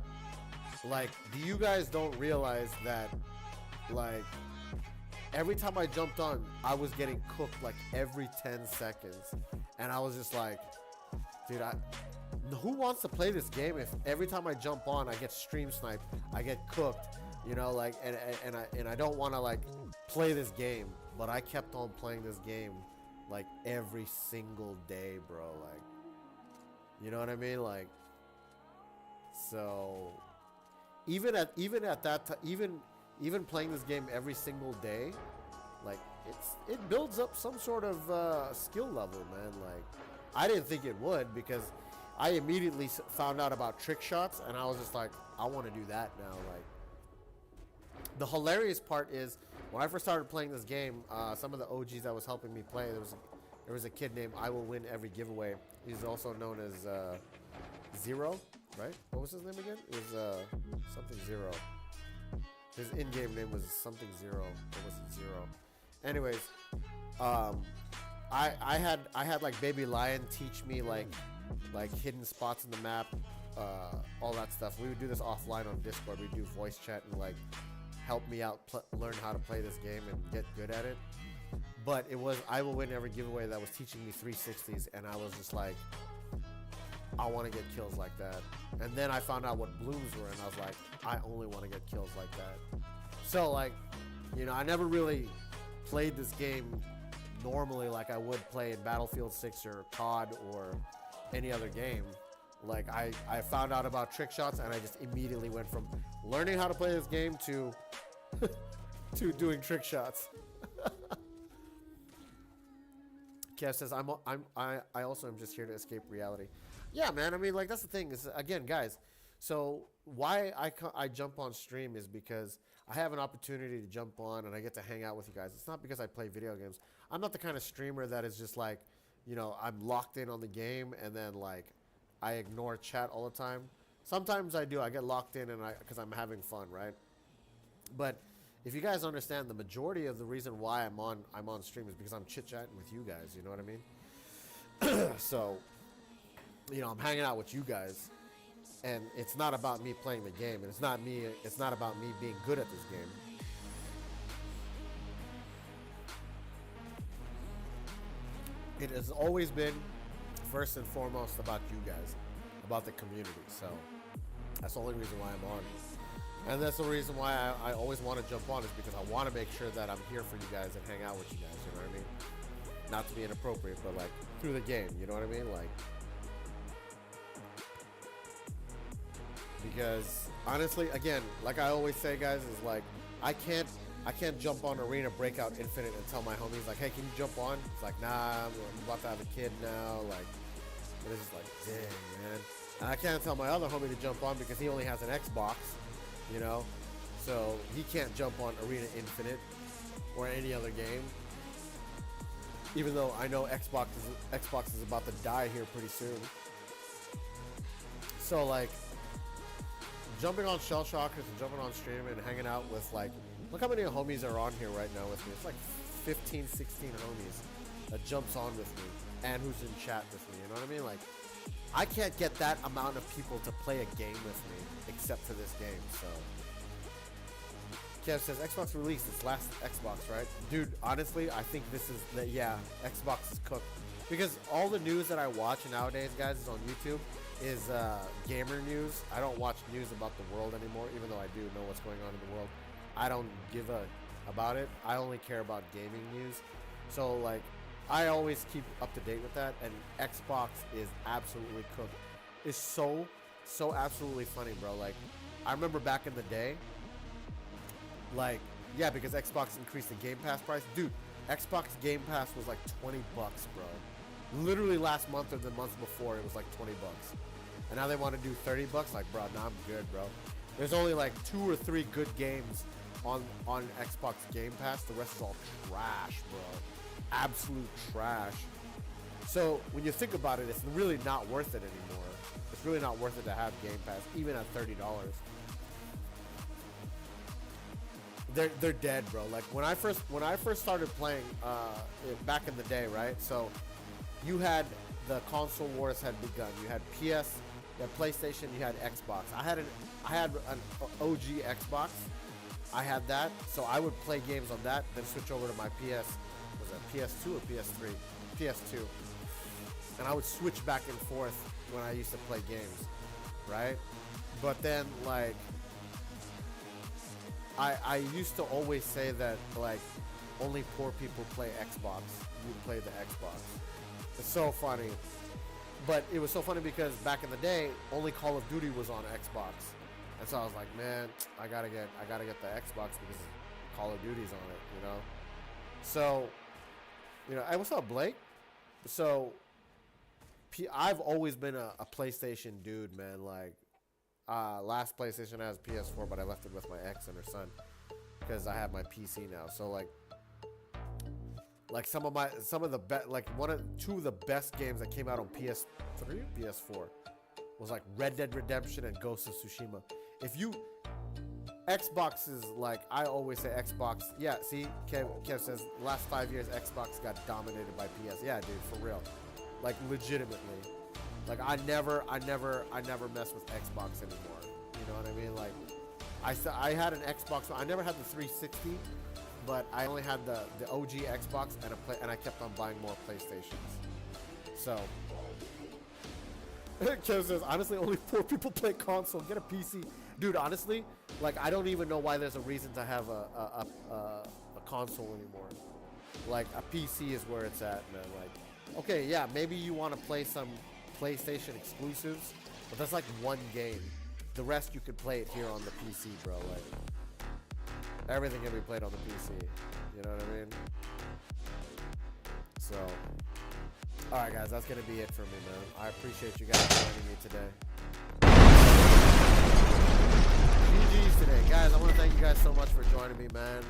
Speaker 2: like, do you guys don't realize that like every time I jumped on, I was getting cooked like every 10 seconds. And I was just like, dude, who wants to play this game if every time I jump on, I get stream sniped, I get cooked, you know, like, and I don't want to like play this game, but I kept on playing this game like every single day, bro. Like, you know what I mean? Like, so even at that time, even playing this game every single day, like it builds up some sort of skill level, man. Like, I didn't think it would because I immediately found out about trick shots, and I was just like, I want to do that now. Like, the hilarious part is when I first started playing this game, some of the OGs that was helping me play, there was a kid named I Will Win Every Giveaway. He's also known as Zero, right? What was his name again? It was something Zero. His in-game name was something Zero. Or was it Zero? Anyways, I had like Baby Lion teach me like hidden spots in the map. all that stuff. We would do this offline on Discord. We'd do voice chat and like help me out, learn how to play this game and get good at it. But it was, I will win every giveaway that was teaching me 360s, and I was just like, I want to get kills like that. And then I found out what blooms were, and I was like, I only want to get kills like that. So like, you know, I never really played this game normally like I would play in Battlefield 6 or COD or any other game. Like I found out about trick shots, and I just immediately went from learning how to play this game to to doing trick shots. Kev says, I also am just here to escape reality. Yeah, man. I mean, like, that's the thing is, again, guys, so why I jump on stream is because I have an opportunity to jump on and I get to hang out with you guys. It's not because I play video games. I'm not the kind of streamer that is just like, you know, I'm locked in on the game and then like I ignore chat all the time. Sometimes I do. I get locked in and because I'm having fun, right? But if you guys understand, the majority of the reason why I'm on stream is because I'm chit-chatting with you guys, you know what I mean? So, you know, I'm hanging out with you guys, and it's not about me playing the game, and it's not about me being good at this game. It has always been first and foremost about you guys, about the community. So that's the only reason why I'm on. And that's the reason why I always want to jump on, is because I want to make sure that I'm here for you guys and hang out with you guys, you know what I mean? Not to be inappropriate, but like through the game, you know what I mean? Like, because honestly, again, like I always say, guys, is like I can't jump on Arena Breakout Infinite and tell my homies like, hey, can you jump on? It's like, nah, I'm about to have a kid now. Like, and it's just like, dang, man. And I can't tell my other homie to jump on because he only has an Xbox, you know, so he can't jump on Arena Infinite or any other game. Even though I know Xbox is about to die here pretty soon. So like, jumping on Shell Shockers and jumping on stream and hanging out with like, look how many homies are on here right now with me. It's like 15, 16 homies that jumps on with me and who's in chat with me, you know what I mean? Like, I can't get that amount of people to play a game with me except for this game, so. Kev says, Xbox released its last Xbox, right? Dude, honestly, I think this is, yeah, Xbox is cooked. Because all the news that I watch nowadays, guys, is on YouTube, is gamer news. I don't watch news about the world anymore, even though I do know what's going on in the world. I don't give about it. I only care about gaming news. So, like, I always keep up to date with that, and Xbox is absolutely cooked. It's so absolutely funny, bro. Like, I remember back in the day, like, yeah, because Xbox increased the Game Pass price. Dude, Xbox Game Pass was like $20, bro. Literally last month or the month before, it was like $20. And now they want to do $30. Like, bro, nah, I'm good, bro. There's only like 2 or 3 good games on Xbox Game Pass. The rest is all trash, bro. Absolute trash. So when you think about it, it's really not worth it anymore. It's really not worth it to have Game Pass, even at $30. They're dead, bro. Like when I first started playing back in the day, right? So you had the console wars had begun. You had PS, you had PlayStation, you had Xbox. I had an OG Xbox. I had that, so I would play games on that, then switch over to my PS. Was it PS2 or PS3? PS2. And I would switch back and forth when I used to play games, right? But then, like, I used to always say that, like, only poor people play Xbox. You play the Xbox. It's so funny. But it was so funny because back in the day, only Call of Duty was on Xbox. And so I was like, man, I gotta get the Xbox because Call of Duty's on it, you know? So, you know, hey, what's up, Blake? So, I've always been a PlayStation dude, man. Like, last PlayStation has PS4, but I left it with my ex and her son because I have my PC now. So, like some of the best, like two of the best games that came out on PS3 or PS4 was like Red Dead Redemption and Ghost of Tsushima. Xbox is like, I always say Xbox. Yeah, see, Kev says last 5 years Xbox got dominated by PS. Yeah, dude, for real. Like legitimately. Like I never mess with Xbox anymore. You know what I mean? Like I had an Xbox. I never had the 360, but I only had the OG Xbox and I kept on buying more PlayStations. So Kev says honestly only 4 people play console. Get a PC, dude. Honestly, like I don't even know why there's a reason to have a console anymore. Like a PC is where it's at, man. Like okay, yeah, maybe you want to play some PlayStation exclusives, but that's like one game. The rest you could play it here on the PC, bro. Like everything can be played on the PC. You know what I mean? So, all right, guys, that's gonna be it for me, man. I appreciate you guys joining me today. GG's today, guys. I want to thank you guys so much for joining me, man.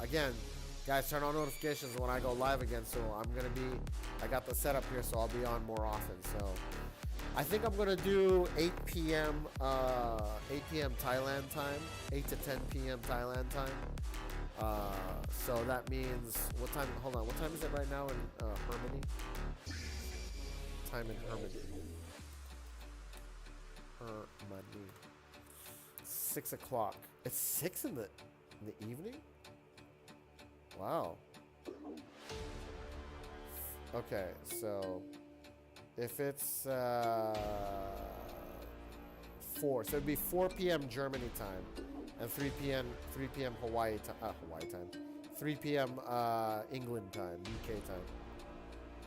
Speaker 2: Again, guys, turn on notifications when I go live again. So I got the setup here, so I'll be on more often. So I think I'm gonna do 8 p.m. Thailand time, 8 to 10 p.m. Thailand time. So that means what time? Hold on, what time is it right now in Hermione? Time in Hermione. 6 o'clock. It's 6 in the evening. Wow. Okay, so if it's 4, so it'd be 4 p.m. Germany time and 3 p.m. Hawaii time. 3 p.m. England time, UK time.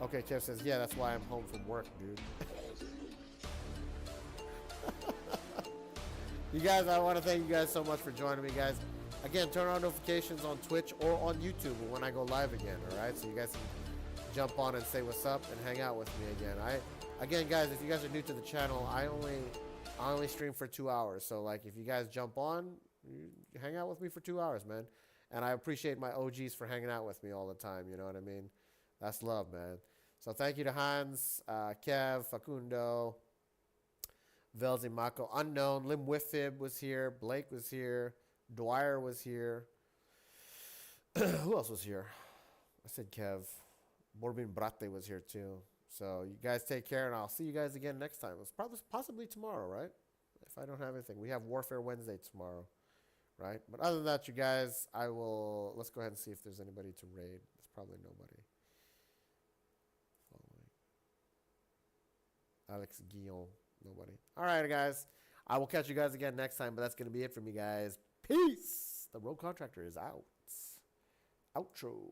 Speaker 2: Okay, Kev says, yeah, that's why I'm home from work, dude. You guys, I want to thank you guys so much for joining me, guys. Again, turn on notifications on Twitch or on YouTube when I go live again, all right? So you guys can jump on and say what's up and hang out with me again. Again, guys, if you guys are new to the channel, I only stream for 2 hours. So, like, if you guys jump on, you hang out with me for 2 hours, man. And I appreciate my OGs for hanging out with me all the time, you know what I mean? That's love, man. So thank you to Hans, Kev, Facundo, Velzi Mako, Unknown, Lim Wifib was here, Blake was here, Dwyer was here. Who else was here? I said Kev. Borbin Brate was here too. So you guys take care, and I'll see you guys again next time. It's probably possibly tomorrow, right? If I don't have anything. We have Warfare Wednesday tomorrow, right? But other than that, you guys, let's go ahead and see if there's anybody to raid. There's probably nobody. Alex Guillaume, nobody. All right, guys. I will catch you guys again next time, but that's going to be it from me, guys. Peace. The Road Contractor is out. Outro.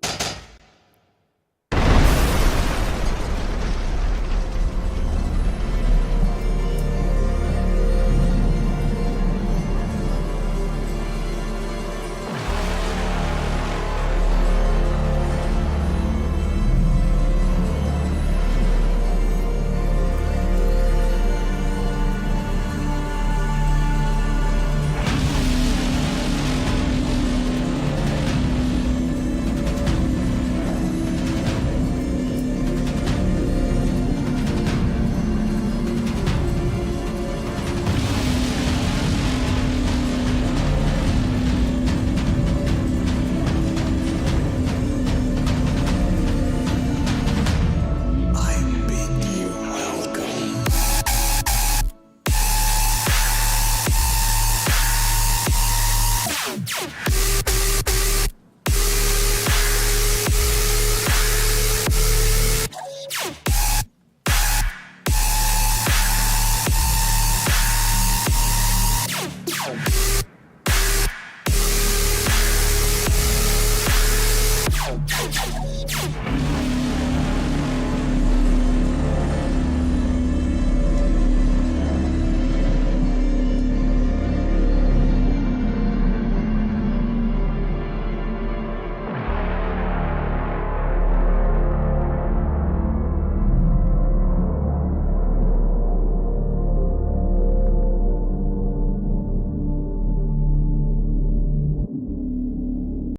Speaker 4: Welcome.